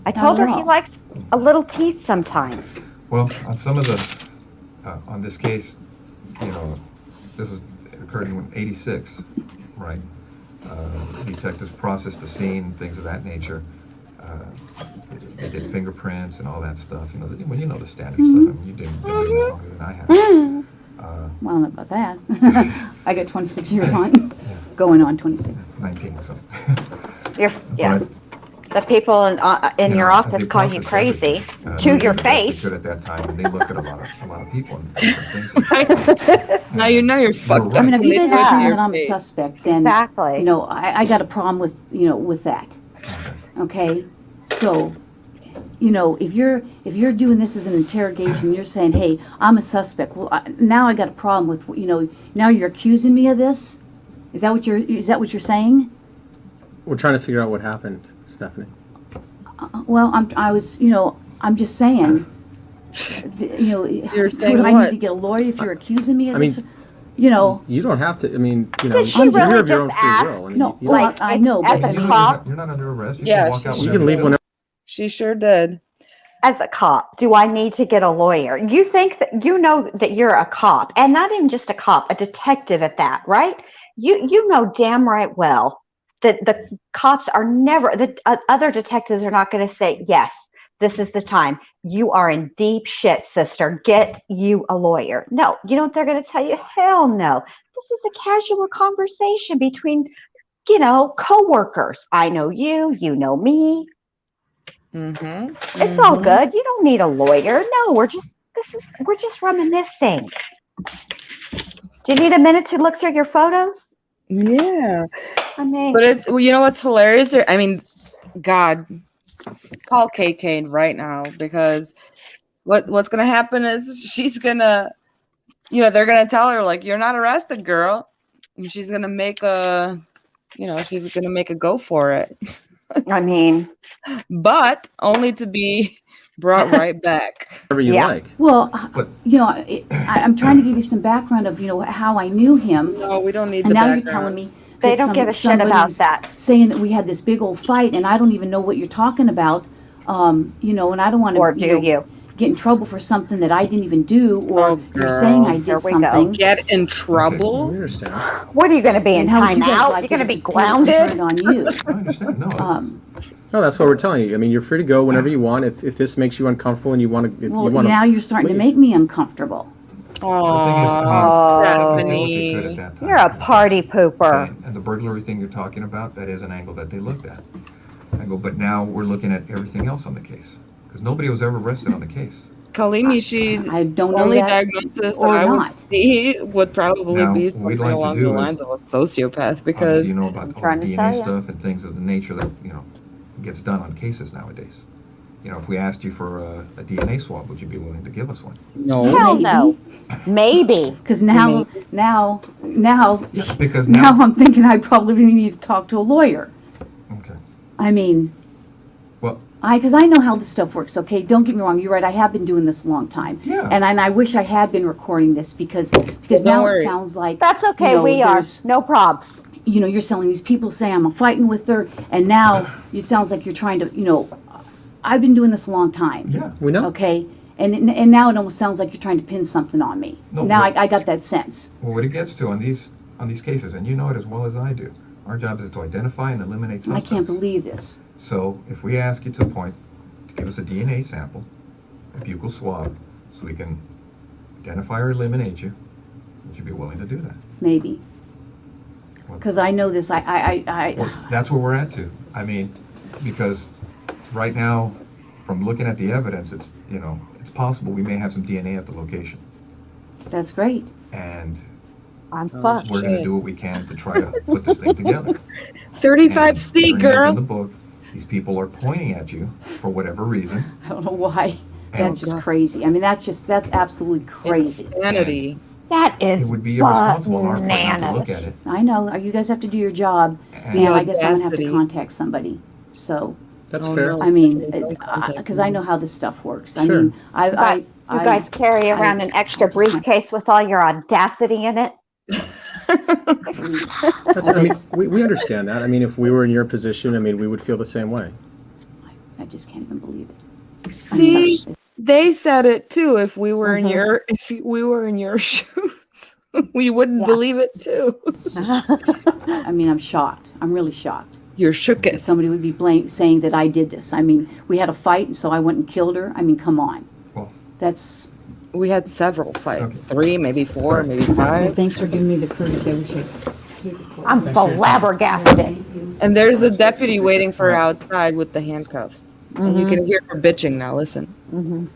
I told her Not at he all. likes a little teeth sometimes. Well, on some of the, on this case, this occurred in '86, right? Detectives processed the scene, things of that nature. They did fingerprints and all that stuff. The standard stuff. I mean, you didn't do it longer than I have. Well, I don't know about that. I got 26 years on, going on 26. 19, so. Yeah. The people in your office call you crazy to your face. Good at that time, and they look at a lot of people and different things. Now you know you're fucked right. I mean, up if you when they guys put assume your that I'm a face. suspect, then Exactly. I got a problem with with that. Okay, so if you're doing this as an interrogation, you're saying, hey, I'm a suspect. Well, now I got a problem with now you're accusing me of this. Is that what you're saying? We're trying to figure out what happened, Stephanie. Well, I'm just saying. You're saying would I what? need to get a lawyer if you're accusing me of I mean, this? You don't have to. I mean, Did she you're really of your own just free ask? will. I mean, No, you well, don't- I know, as but a cop, You're not under arrest. You Yeah, can walk out she- you whenever can leave want. whenever. She sure did. as a cop, do I need to get a lawyer? You think that that you're a cop, and not even just a cop, a detective at that, right? You know damn right well that the cops are never, the other detectives are not going to say, yes, this is the time. You are in deep shit, sister. Get you a lawyer. No, you know what they're going to tell you? Hell no. This is a casual conversation between, coworkers. I know you, you know me. Mm-hmm. It's all good. You don't need a lawyer. No, we're just reminiscing. Do you need a minute to look through your photos? Yeah. I mean, But it's what's hilarious? I mean, God, call KK right now, because what's gonna happen is she's gonna, they're gonna tell her, like, you're not arrested, girl, and she's gonna make a go for it. I mean, but only to be brought right back. Whatever you like. Well, I'm trying to give you some background of how I knew him. No, we don't need And the now background. you're telling me they that don't give a shit about somebody's that. saying that we had this big old fight, and I don't even know what you're talking about. And I don't want Or to do you? get in trouble for something that I didn't even do, or Oh, you're girl. saying I did Here we go. something. Get in We trouble. understand. What are you going to be in And how would you guys timeout? like You're going to it be if it turned grounded? on you. I understand. No. No, that's what we're telling you. I mean, you're free to go whenever you want. If this makes you uncomfortable and you want to, Well, now you're starting to make me uncomfortable. Oh, Stephanie. Stephanie. You're a party pooper. And the burglary thing you're talking about, that is an angle that they looked at. But now we're looking at everything else on the case. Because nobody was ever arrested on the case. Kalimi, she's I don't know only that diagnosis or that I would not. see would probably Now, be what something we'd like to along do the is- lines of a sociopath, Obviously, because you know about all trying the to tell DNA ya. stuff and things of the nature that, gets done on cases nowadays. You know, if we asked you for a DNA swab, would you be willing to give us one? No. Hell no. Maybe. Because now, Yeah, because now I'm thinking I probably need to talk to a lawyer. Okay. I mean, Well, because I know how this stuff works, okay? Don't get me wrong, you're right, I have been doing this a long time. Yeah. And I wish I had been recording this because Don't now worry. it sounds like... That's okay, we are. No probs. You know, you're selling these people saying I'm fighting with her, and now it sounds like you're trying to, you know, I've been doing this a long time. yeah. We know. Okay? And now it almost sounds like you're trying to pin something on me. No, now but- I got that sense. Well, what it gets to on these cases, and you know it as well as I do, our job is to identify and eliminate I suspects. can't believe this. So if we ask you to the point to give us a DNA sample, a buccal swab, so we can identify or eliminate you, would you be willing to do that? Maybe. Well, Because I know this, well, that's where we're at too. I mean, because right now, from looking at the evidence, it's, you know, it's possible we may have some DNA at the location. that's great. And I'm fucked. we're going to do what we can to try to put this thing together. 35C, And girl. in the book, these people are pointing at you for whatever reason. I don't know why. And That's just crazy. I mean, that's absolutely crazy. Insanity. That is it would be irresponsible on our part not to look at bananas. it. I know. You guys have to do your job. And And I guess I'm going to have to audacity. contact somebody. So, That's Oh, fair. no. I mean, Don't contact because me. I know how this stuff works. I Sure. mean, But you guys carry around an extra briefcase with all your audacity in it? I mean, we understand that. I mean, if we were in your position, I mean, we would feel the same way. I just can't even believe it. See, they said it too. If we were in Mm-hmm. your shoes, we wouldn't Yeah. believe it too. I mean, I'm shocked. I'm really shocked. You're That shooketh. somebody would be saying that I did this. I mean, we had a fight, and so I went and killed her. I mean, come on. Well, That's... We had several fights. Okay. 3, maybe 4, maybe Well, 5. thanks for giving me the courtesy. I wish I could. I'm flabbergasted. And there's a deputy waiting for her outside with the handcuffs. And you can hear her bitching now. Listen. Mm-hmm.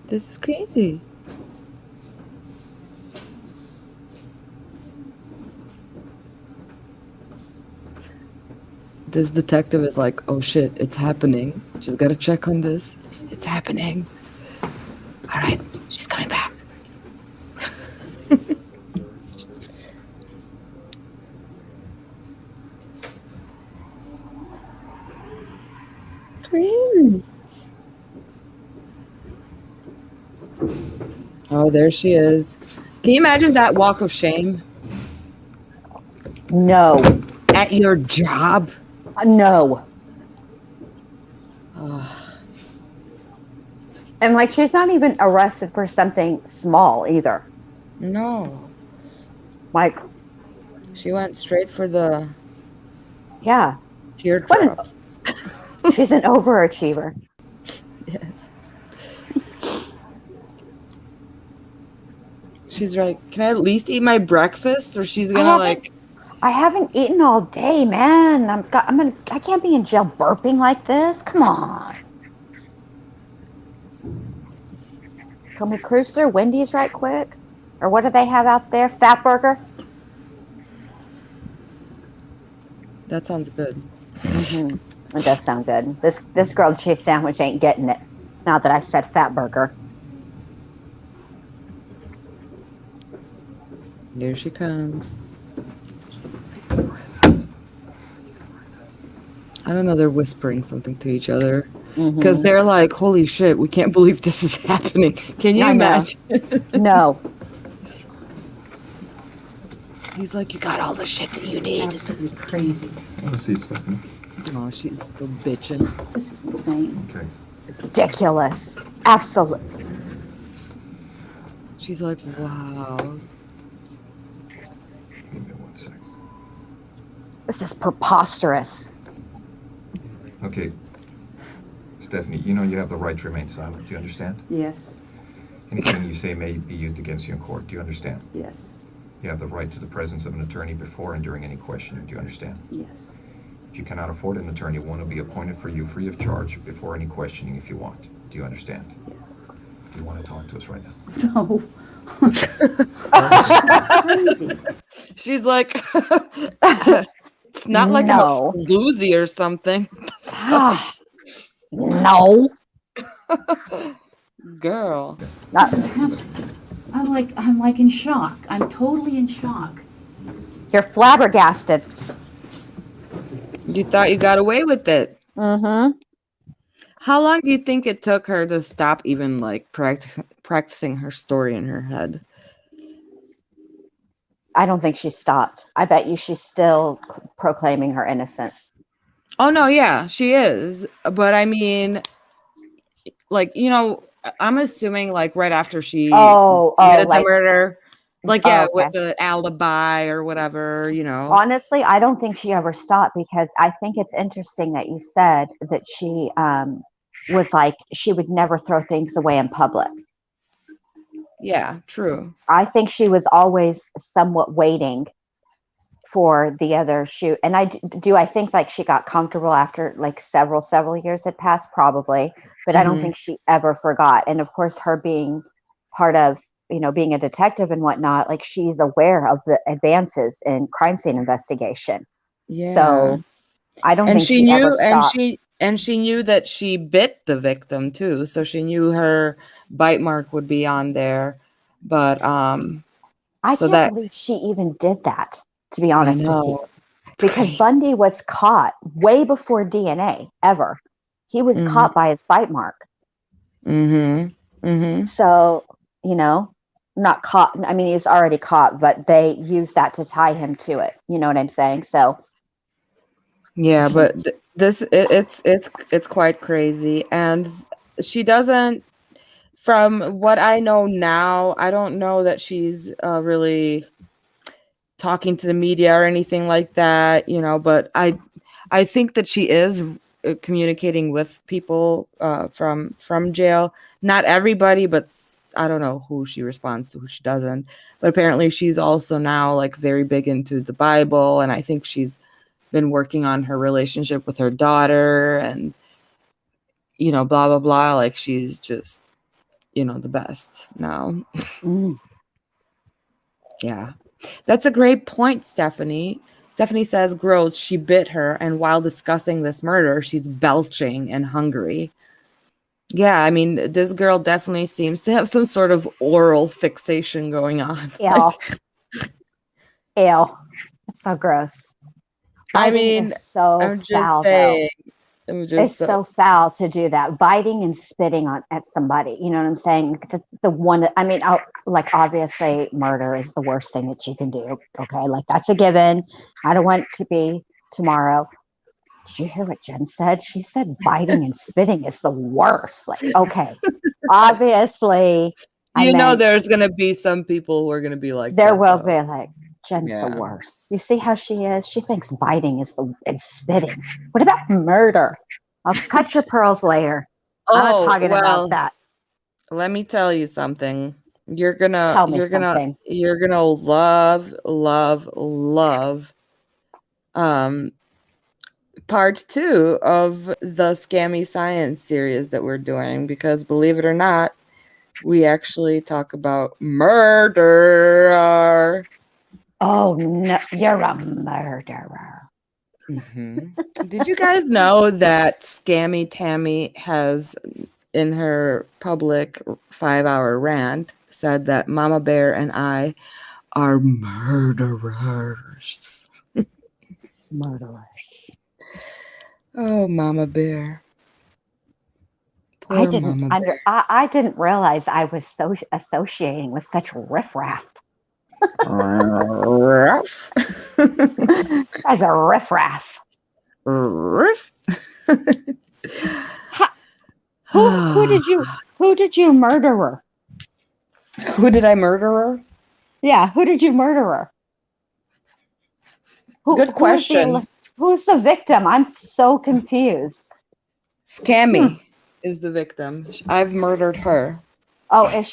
This is crazy. This detective is like, oh shit, it's happening. She's got to check on this. It's happening. All right, she's coming back. Crazy. Oh, there she is. Can you imagine that walk of shame No. at your job? No. Ugh. And like she's not even arrested for something small either. No, Like, she went straight for the yeah, teardrop. she's an overachiever. Yes. She's like, can I at least eat my breakfast? Or she's gonna like, I haven't eaten all day, man. I can't be in jail burping like this. Come on. Can we cruise through Wendy's right quick? Or what do they have out there? Fat burger? that sounds good. It does sound good. This grilled cheese sandwich ain't getting it. Now that I said fat burger. Here she comes. I don't know, they're whispering something to each other. Because they're like, holy shit, we can't believe this is happening. Can you I know. imagine? No. He's like, you got all the shit that you need. Absolutely crazy. let's see, Stephanie. Oh, she's still bitching. This is insane. Okay. Ridiculous. Absolute. She's like, wow. Give me 1 second. This is preposterous. Okay. Stephanie, you know you have the right to remain silent. Do you understand? Yes. Anything you say may be used against you in court. Do you understand? Yes. You have the right to the presence of an attorney before and during any questioning. Do you understand? Yes. If you cannot afford an attorney, one will be appointed for you free of charge before any questioning if you want. Do you understand? Yes. Do you want to talk to us right now? No. Crazy. She's like, it's not like I'm a floozy or something. No. Girl. I'm like in shock. I'm totally in shock. You're flabbergasted. You thought you got away with it. Mm-hmm. How long do you think it took her to stop even like practicing her story in her head? I don't think she stopped. I bet you she's still proclaiming her innocence. Oh, no, yeah, she is. But I mean, like, you know, I'm assuming like right after she committed the murder, like, yeah, with the alibi or whatever, you know. Honestly, I don't think she ever stopped, because I think it's interesting that you said that she was like, she would never throw things away in public. Yeah, true. I think she was always somewhat waiting for the other shoot. And I think like she got comfortable after like several years had passed, probably, but I don't think she ever forgot. And of course, her being part of, you know, being a detective and whatnot, like she's aware of the advances in crime scene investigation. Yeah. So I don't think she knew, ever stopped. And she knew that she bit the victim too. So she knew her bite mark would be on there. But I can't believe she even did that, to be honest with you. Because crazy. Bundy was caught way before DNA ever. He was caught by his bite mark. So, you know, not caught. I mean, he's already caught, but they used that to tie him to it. You know what I'm saying? So. Yeah, but it's quite crazy. And she doesn't, from what I know now, I don't know that she's really talking to the media or anything like that, you know, but I think that she is communicating with people from jail. Not everybody, but I don't know who she responds to, who she doesn't. But apparently she's also now like very big into the Bible, and I think she's been working on her relationship with her daughter, and you know, blah blah blah. Like she's just, you know, the best now. Yeah, that's a great point, Stephanie. Stephanie says, gross, she bit her, and while discussing this murder, she's belching and hungry. Yeah, I mean, this girl definitely seems to have some sort of oral fixation going on. Ew. Ew. That's so gross. I mean, I'm just saying. It's so foul to do that, biting and spitting at somebody. You know what I'm saying? The one. I mean, like obviously, murder is the worst thing that you can do. Okay, like that's a given. I don't want it to be tomorrow. Did you hear what Jen said? She said biting and spitting is the worst. Like, okay, obviously, you know, there's gonna be some people who are gonna be like, there will be like. Jen's the worst. You see how she is? She thinks biting is spitting. What about murder? I'll cut your pearls later. I'm not talking about that. Let me tell you something. You're gonna love part 2 of the Scammy Science series that we're doing, because believe it or not, we actually talk about murder. Oh no, you're a murderer. Did you guys know that Scammy Tammy has, in her public 5-hour rant, said that Mama Bear and I are murderers? Murderers. Oh, Mama Bear. Poor I didn't Mama Bear. I didn't realize I was so associating with such riffraff. Riff. As a riffraff. Riff. Who did you murder her? Who did I murder her? Yeah, who did you murder her? Good question. Who's the victim? I'm so confused. Scammy is the victim. I've murdered her. Oh, is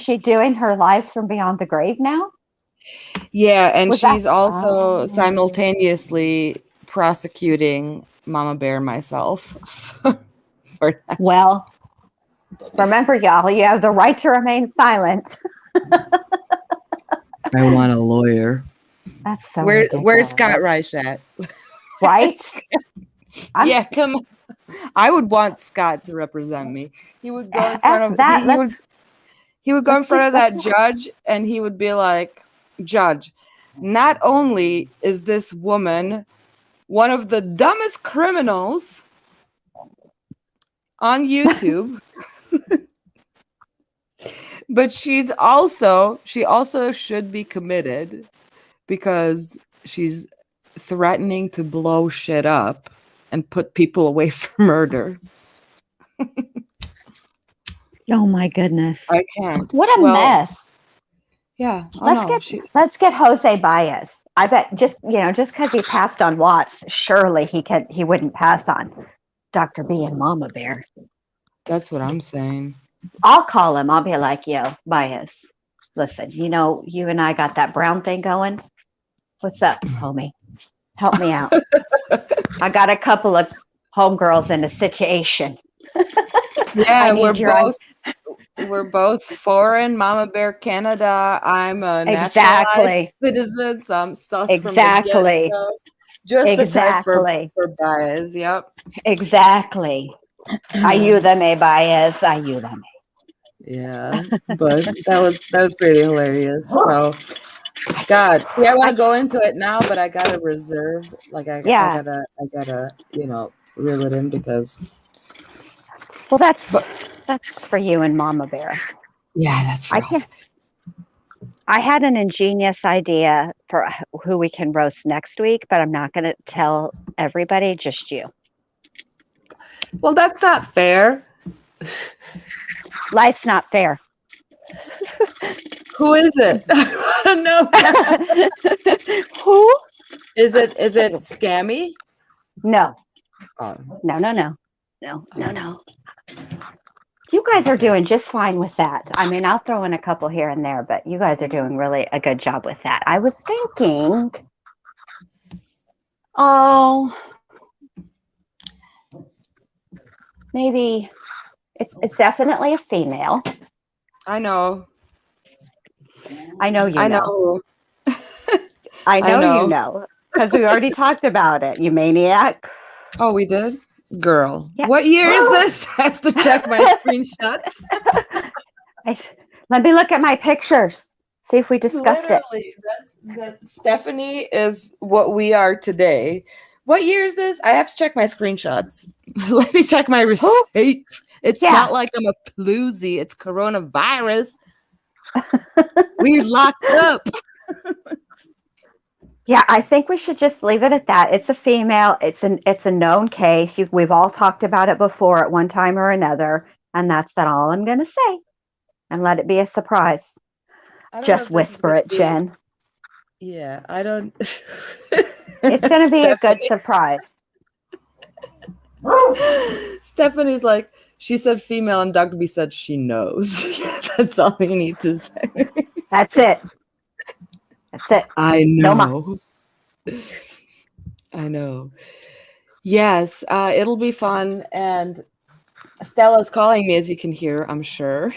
she doing her lives from beyond the grave now? Yeah, and she's also simultaneously prosecuting Mama Bear and myself. Well, remember, y'all, you have the right to remain silent. I want a lawyer. That's so Where's ridiculous. Scott Reich at? Right? Yeah, come on. I would want Scott to represent me. He would go in front of that. he would go in front of that judge and he would be like, "Judge, not only is this woman one of the dumbest criminals on YouTube, but she also should be committed because she's threatening to blow shit up and put people away for murder." Oh my goodness. I can't. What a mess. Yeah. Let's get Jose Baez. I bet just because he passed on Watts, surely he wouldn't pass on Dr.B and Mama Bear. That's what I'm saying. I'll call him. I'll be like, yo, Baez, listen, you and I got that brown thing going. What's up, homie? Help me out. I got a couple of homegirls in a situation. Yeah, we're both foreign. Mama Bear Canada. I'm a naturalized citizen, so I'm sus from the get-go. Just the type for Baez. Yep. Exactly. I you them, Baez. I you them. Yeah, but that was pretty hilarious. So, God, I want to go into it now, but I gotta reserve. Like I gotta reel it in because. Well, that's for you and Mama Bear. Yeah, that's for us. I had an ingenious idea for who we can roast next week, but I'm not going to tell everybody, just you. Well, that's not fair. Life's not fair. Who is it? No. Who? Is it Scammy? No. Oh. No. You guys are doing just fine with that. I mean, I'll throw in a couple here and there, but you guys are doing really a good job with that. I was thinking, maybe it's definitely a female. I know. I know you know. I know you know. Because we already talked about it, you maniac. Oh, we did? Girl. Yeah. What year is this? I have to check my screenshots. Let me look at my pictures. See if we discussed it. Stephanie is what we are today. What year is this? I have to check my screenshots. Let me check my receipts. It's not like I'm a floozy. It's coronavirus. We're locked up. Yeah, I think we should just leave it at that. It's a female. It's a known case. We've all talked about it before at one time or another, and that's all I'm going to say. And let it be a surprise. Just whisper it, Jen. Yeah, I don't. It's going to be a good surprise. Stephanie like, she said female, and Dr.B said she knows. That's all you need to say. That's it. That's it. I know. No I know. Yes, it'll be fun. And Stella's calling me, as you can hear, I'm sure.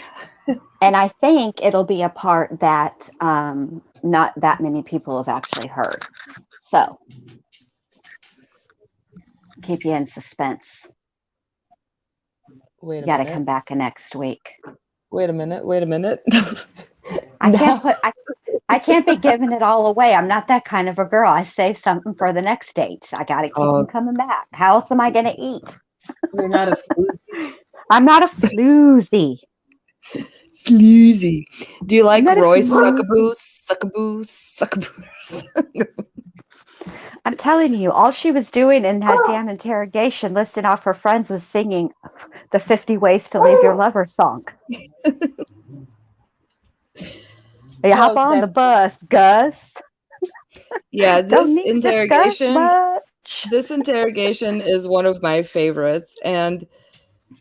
And I think it'll be a part that not that many people have actually heard. So keep you in suspense. Wait a minute. You got to come back next week. Wait a minute. I can't be giving it all away. I'm not that kind of a girl. I save something for the next date. I got to keep them coming back. How else am I going to eat? You're not a floozy. I'm not a floozy. Floozy. Do you like Royce Suckaboos? I'm telling you, all she was doing in that damn interrogation, listing off her friends, was singing the 50 Ways to Leave Your Lover song. Hey, hop on the bus, Gus. Yeah, this interrogation is one of my favorites. And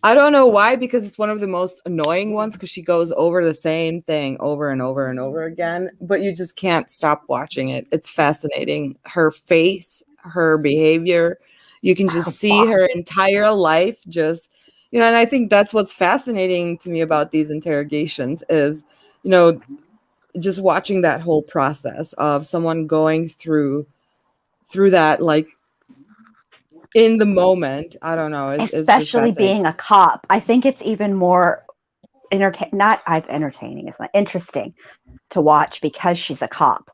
I don't know why, because it's one of the most annoying ones, because she goes over the same thing over and over and over again, but you just can't stop watching it. It's fascinating. Her face, her behavior, you can just see her entire life just, and I think that's what's fascinating to me about these interrogations is, just watching that whole process of someone going through that, like in the moment, I don't know. It's Especially just being a cop. I think it's even more entertaining. It's not interesting to watch because she's a cop.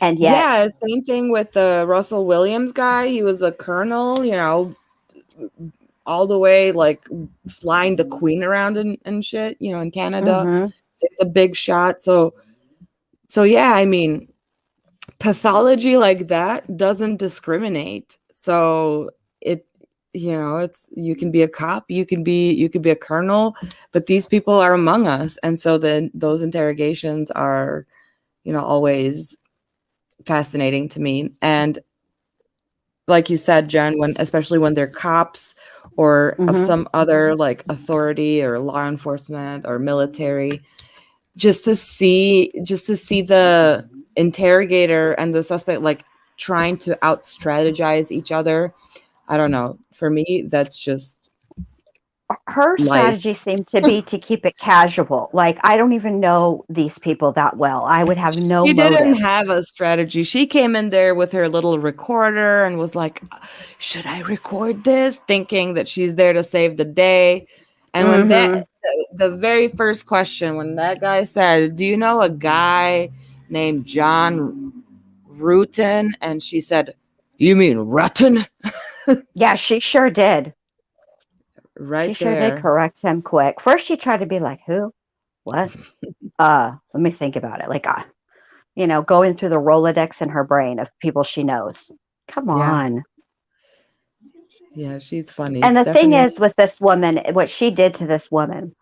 And yet, yeah, same thing with the Russell Williams guy. He was a colonel, you know, all the way like flying the Queen around and shit, you know, in Canada. Mm-hmm. So it's a big shot. So yeah, I mean, pathology like that doesn't discriminate. So it, you know, it's, you can be a cop, you could be a colonel, but these people are among us. And so then those interrogations are, you know, always fascinating to me. And like you said, Jen, especially when they're cops or of some other like authority or law enforcement or military, just to see the interrogator and the suspect like trying to out strategize each other. I don't know. For me, that's just her strategy seemed to be to keep it casual. Like, I don't even know these people that well. I would have no She motive. didn't have a strategy. She came in there with her little recorder and was like, should I record this? Thinking that she's there to save the day. And when the very first question, when that guy said, do you know a guy named John Rutten? And she said, you mean Rutten? Yeah, she sure did. Right she there. Sure did correct him quick. First, she tried to be like, who? What? Let me think about it. Like, you know, going through the Rolodex in her brain of people she knows. Come on. Yeah, she's funny. And the thing is with this woman, what she did to this woman,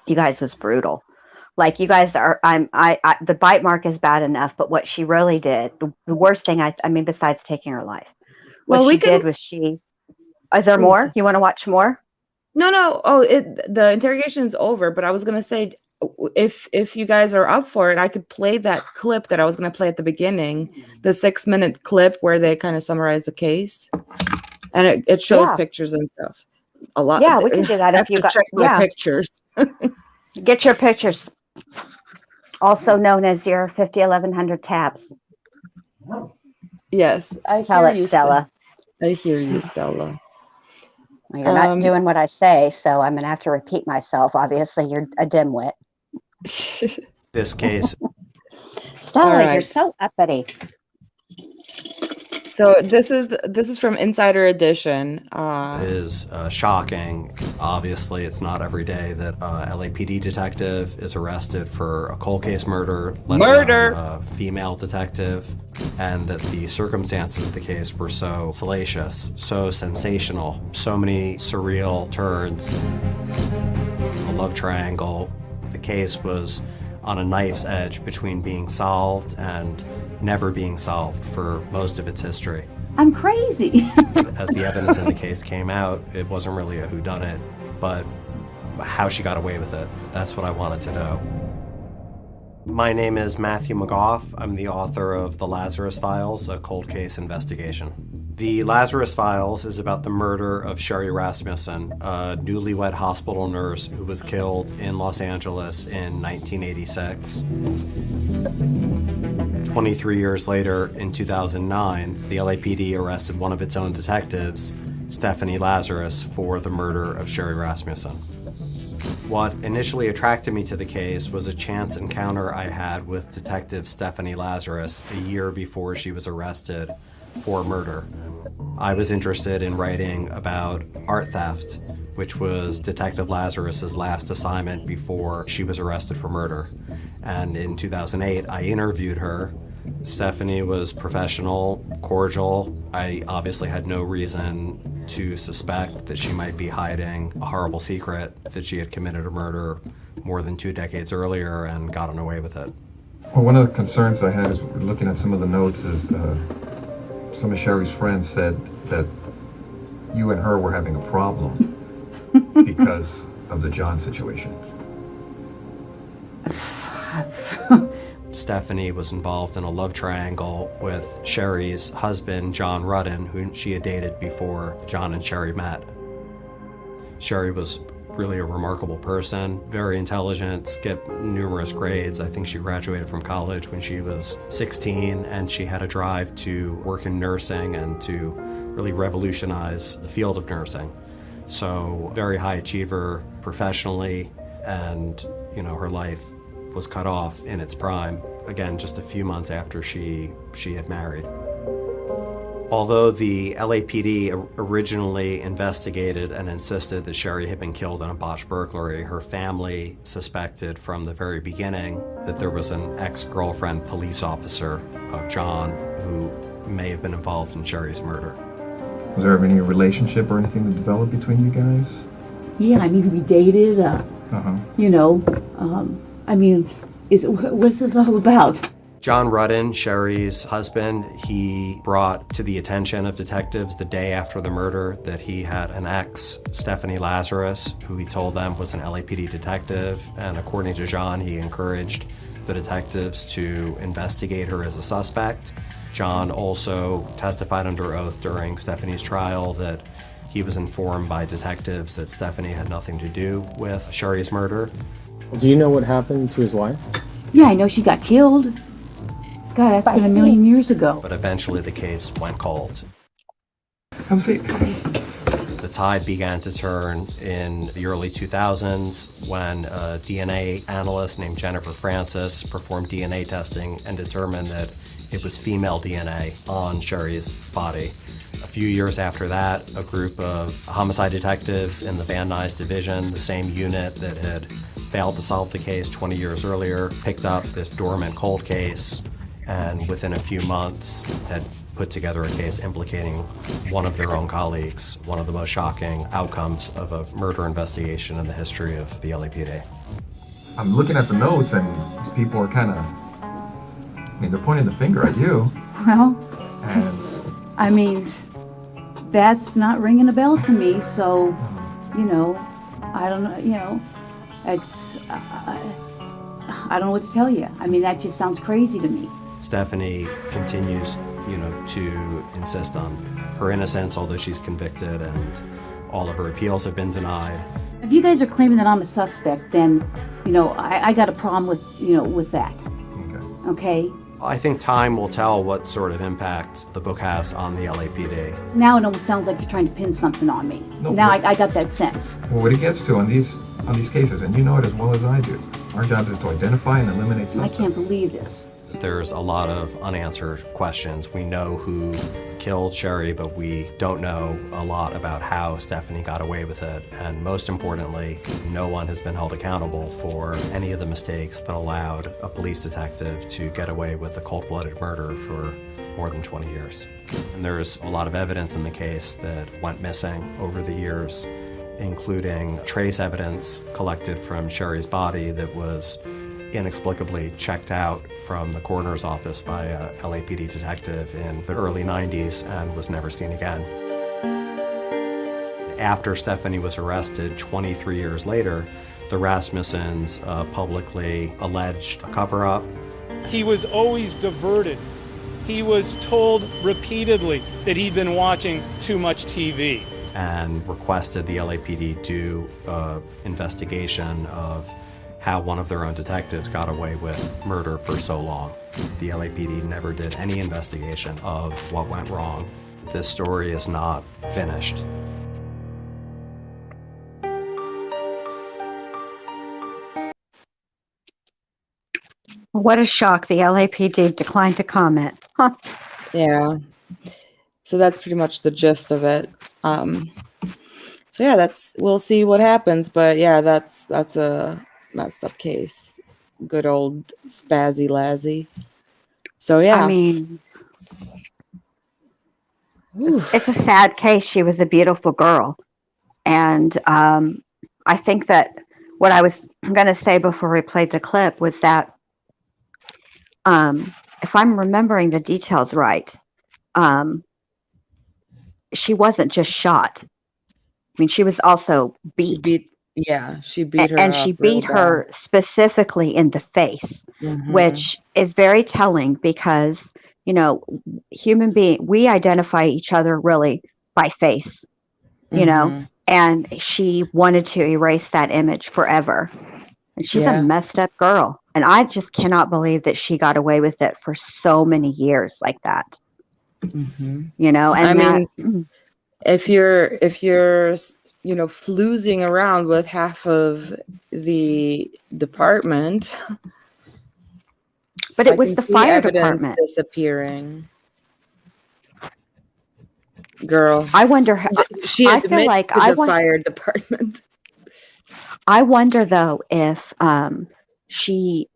you guys, was brutal. Like, you guys are, the bite mark is bad enough, but what she really did, the worst thing, I mean, besides taking her life, what she did was is there more? You want to watch more? No. Oh, the interrogation is over, but I was going to say, if you guys are up for it, I could play that clip that I was going to play at the beginning, the 6-minute clip where they kind of summarize the case. And it shows pictures and stuff. A lot. Yeah, we can do that if you got my pictures. Get your pictures. Also known as your 50-1100 tabs. Yes, I Tell it, Stella. I hear you, Stella. Well, you're not doing what I say, so I'm going to have to repeat myself. Obviously, you're a dimwit. This case. Stella, you're so uppity. So this is from Insider Edition. Is shocking. Obviously, it's not every day that LAPD detective is arrested for a cold case murder, let alone a female detective, and that the circumstances of the case were so salacious, so sensational, so many surreal turns, a love triangle. The case was on a knife's edge between being solved and never being solved for most of its history. I'm crazy. As the evidence in the case came out, it wasn't really a whodunit, but how she got away with it. That's what I wanted to know. My name is Matthew McGough. I'm the author of The Lazarus Files, a cold case investigation. The Lazarus Files is about the murder of Sherry Rasmussen, a newlywed hospital nurse who was killed in Los Angeles in 1986. 23 years later, in 2009, the LAPD arrested one of its own detectives, Stephanie Lazarus, for the murder of Sherry Rasmussen. What initially attracted me to the case was a chance encounter I had with Detective Stephanie Lazarus a year before she was arrested for murder. I was interested in writing about art theft, which was Detective Lazarus's last assignment before she was arrested for murder. And in 2008, I interviewed her. Stephanie was professional, cordial. I obviously had no reason to suspect that she might be hiding a horrible secret, that she had committed a murder more than 2 decades earlier and gotten away with it. Well, one of the concerns I had is looking at some of the notes is some of Sherry's friends said that you and her were having a problem because of the John situation. Stephanie was involved in a love triangle with Sherry's husband, John Rutten, who she had dated before John and Sherry met. Sherry was really a remarkable person, very intelligent, skipped numerous grades. I think she graduated from college when she was 16, and she had a drive to work in nursing and to really revolutionize the field of nursing. So very high achiever professionally, and her life was cut off in its prime, again, just a few months after she had married. Although the LAPD originally investigated and insisted that Sherry had been killed in a botched burglary, her family suspected from the very beginning that there was an ex-girlfriend police officer of John who may have been involved in Sherry's murder. Was there ever any relationship or anything that developed between you guys? Yeah, I mean, we dated, what's this all about? John Rudden, Sherry's husband, he brought to the attention of detectives the day after the murder that he had an ex, Stephanie Lazarus, who he told them was an LAPD detective. And according to John, he encouraged the detectives to investigate her as a suspect. John also testified under oath during Stephanie's trial that he was informed by detectives that Stephanie had nothing to do with Sherry's murder. Do you know what happened to his wife? Yeah, I know she got killed. God, that's been a million years ago. But eventually the case went cold. Have a seat. The tide began to turn in the early 2000s when a DNA analyst named Jennifer Francis performed DNA testing and determined that it was female DNA on Sherry's body. A few years after that, a group of homicide detectives in the Van Nuys division, the same unit that had failed to solve the case 20 years earlier, picked up this dormant cold case, and within a few months had put together a case implicating one of their own colleagues, one of the most shocking outcomes of a murder investigation in the history of the LAPD. I'm looking at the notes, and people are they're pointing the finger at you. Well, And that's not ringing a bell to me, so, I don't know, I don't know what to tell you. That just sounds crazy to me. Stephanie continues, to insist on her innocence, although she's convicted, and all of her appeals have been denied. If you guys are claiming that I'm a suspect, then, I got a problem with that. Okay? I think time will tell what sort of impact the book has on the LAPD. Now it almost sounds like you're trying to pin something on me. No, now I got that sense. Well, what it gets to on these cases, and you know it as well as I do, our job is to identify and eliminate suspects. I can't believe this. There's a lot of unanswered questions. We know who killed Sherry, but we don't know a lot about how Stephanie got away with it. And most importantly, no one has been held accountable for any of the mistakes that allowed a police detective to get away with a cold-blooded murder for more than 20 years. And there's a lot of evidence in the case that went missing over the years, including trace evidence collected from Sherry's body that was inexplicably checked out from the coroner's office by a LAPD detective in the early 90s and was never seen again. After Stephanie was arrested 23 years later, the Rasmussens publicly alleged a cover-up. He was always diverted. He was told repeatedly that he'd been watching too much TV. And requested the LAPD do an investigation of how one of their own detectives got away with murder for so long. The LAPD never did any investigation of what went wrong. This story is not finished. What a shock. The LAPD declined to comment. Huh. Yeah. So that's pretty much the gist of it. So yeah, we'll see what happens, but yeah, that's a messed up case. Good old Spazzy Lazzy. So yeah. It's a sad case. She was a beautiful girl. And I think that what I was going to say before we played the clip was that if I'm remembering the details right, she wasn't just shot. She was also beat. She beat her. And she beat her specifically in the face, which is very telling because, human being, we identify each other really by face, And she wanted to erase that image forever. And she's a messed up girl. And I just cannot believe that she got away with it for so many years like that. Mm-hmm. You know, and I mean, if you're floozing around with half of the department, but it was the fire department disappearing. Girl, I wonder how she admits to the fire department. I wonder though if she.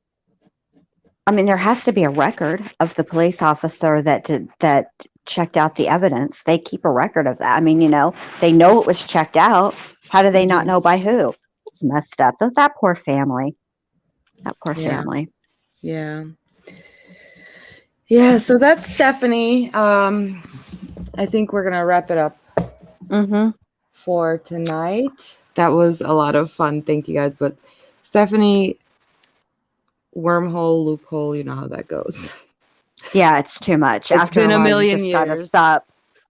I mean, there has to be a record of the police officer that checked out the evidence. They keep a record of that. I mean, they know it was checked out. How do they not know by who? It's messed up. That poor family. That poor family. Yeah. Yeah. So that's Stephanie. I think we're gonna wrap it up for tonight. That was a lot of fun. Thank you guys. But Stephanie, wormhole, loophole, you know how that goes. Yeah, it's too much. It's been a million years. Gotta stop.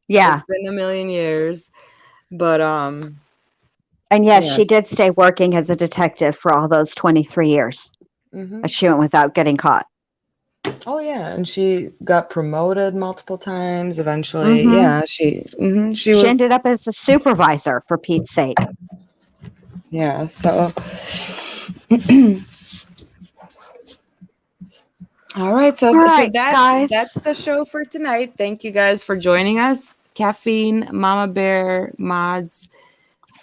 Yeah, it's been a million years. But and yes, she did stay working as a detective for all those 23 years. She went without getting caught. Oh yeah, and she got promoted multiple times. Eventually, she ended up as a supervisor, for Pete's sake. Yeah. So, all right. So that's the show for tonight. Thank you guys for joining us. Caffeine, Mama Bear, mods,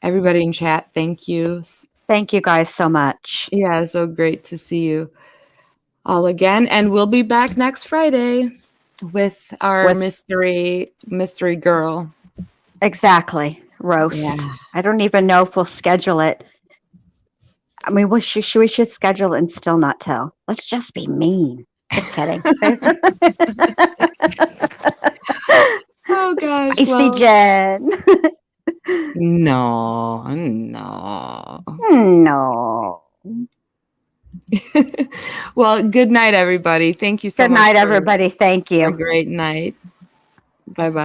everybody in chat. Thank you. Thank you guys so much. Yeah, so great to see you all again, and we'll be back next Friday with our mystery girl. Exactly. Roast. Yeah. I don't even know if we'll schedule it. I mean, we should schedule it and still not tell. Let's just be mean. Just kidding. Oh gosh. Spicy Jen. No. Well, good night, everybody. Thank you so much. Good night, everybody. Thank you. A great night. Bye-bye.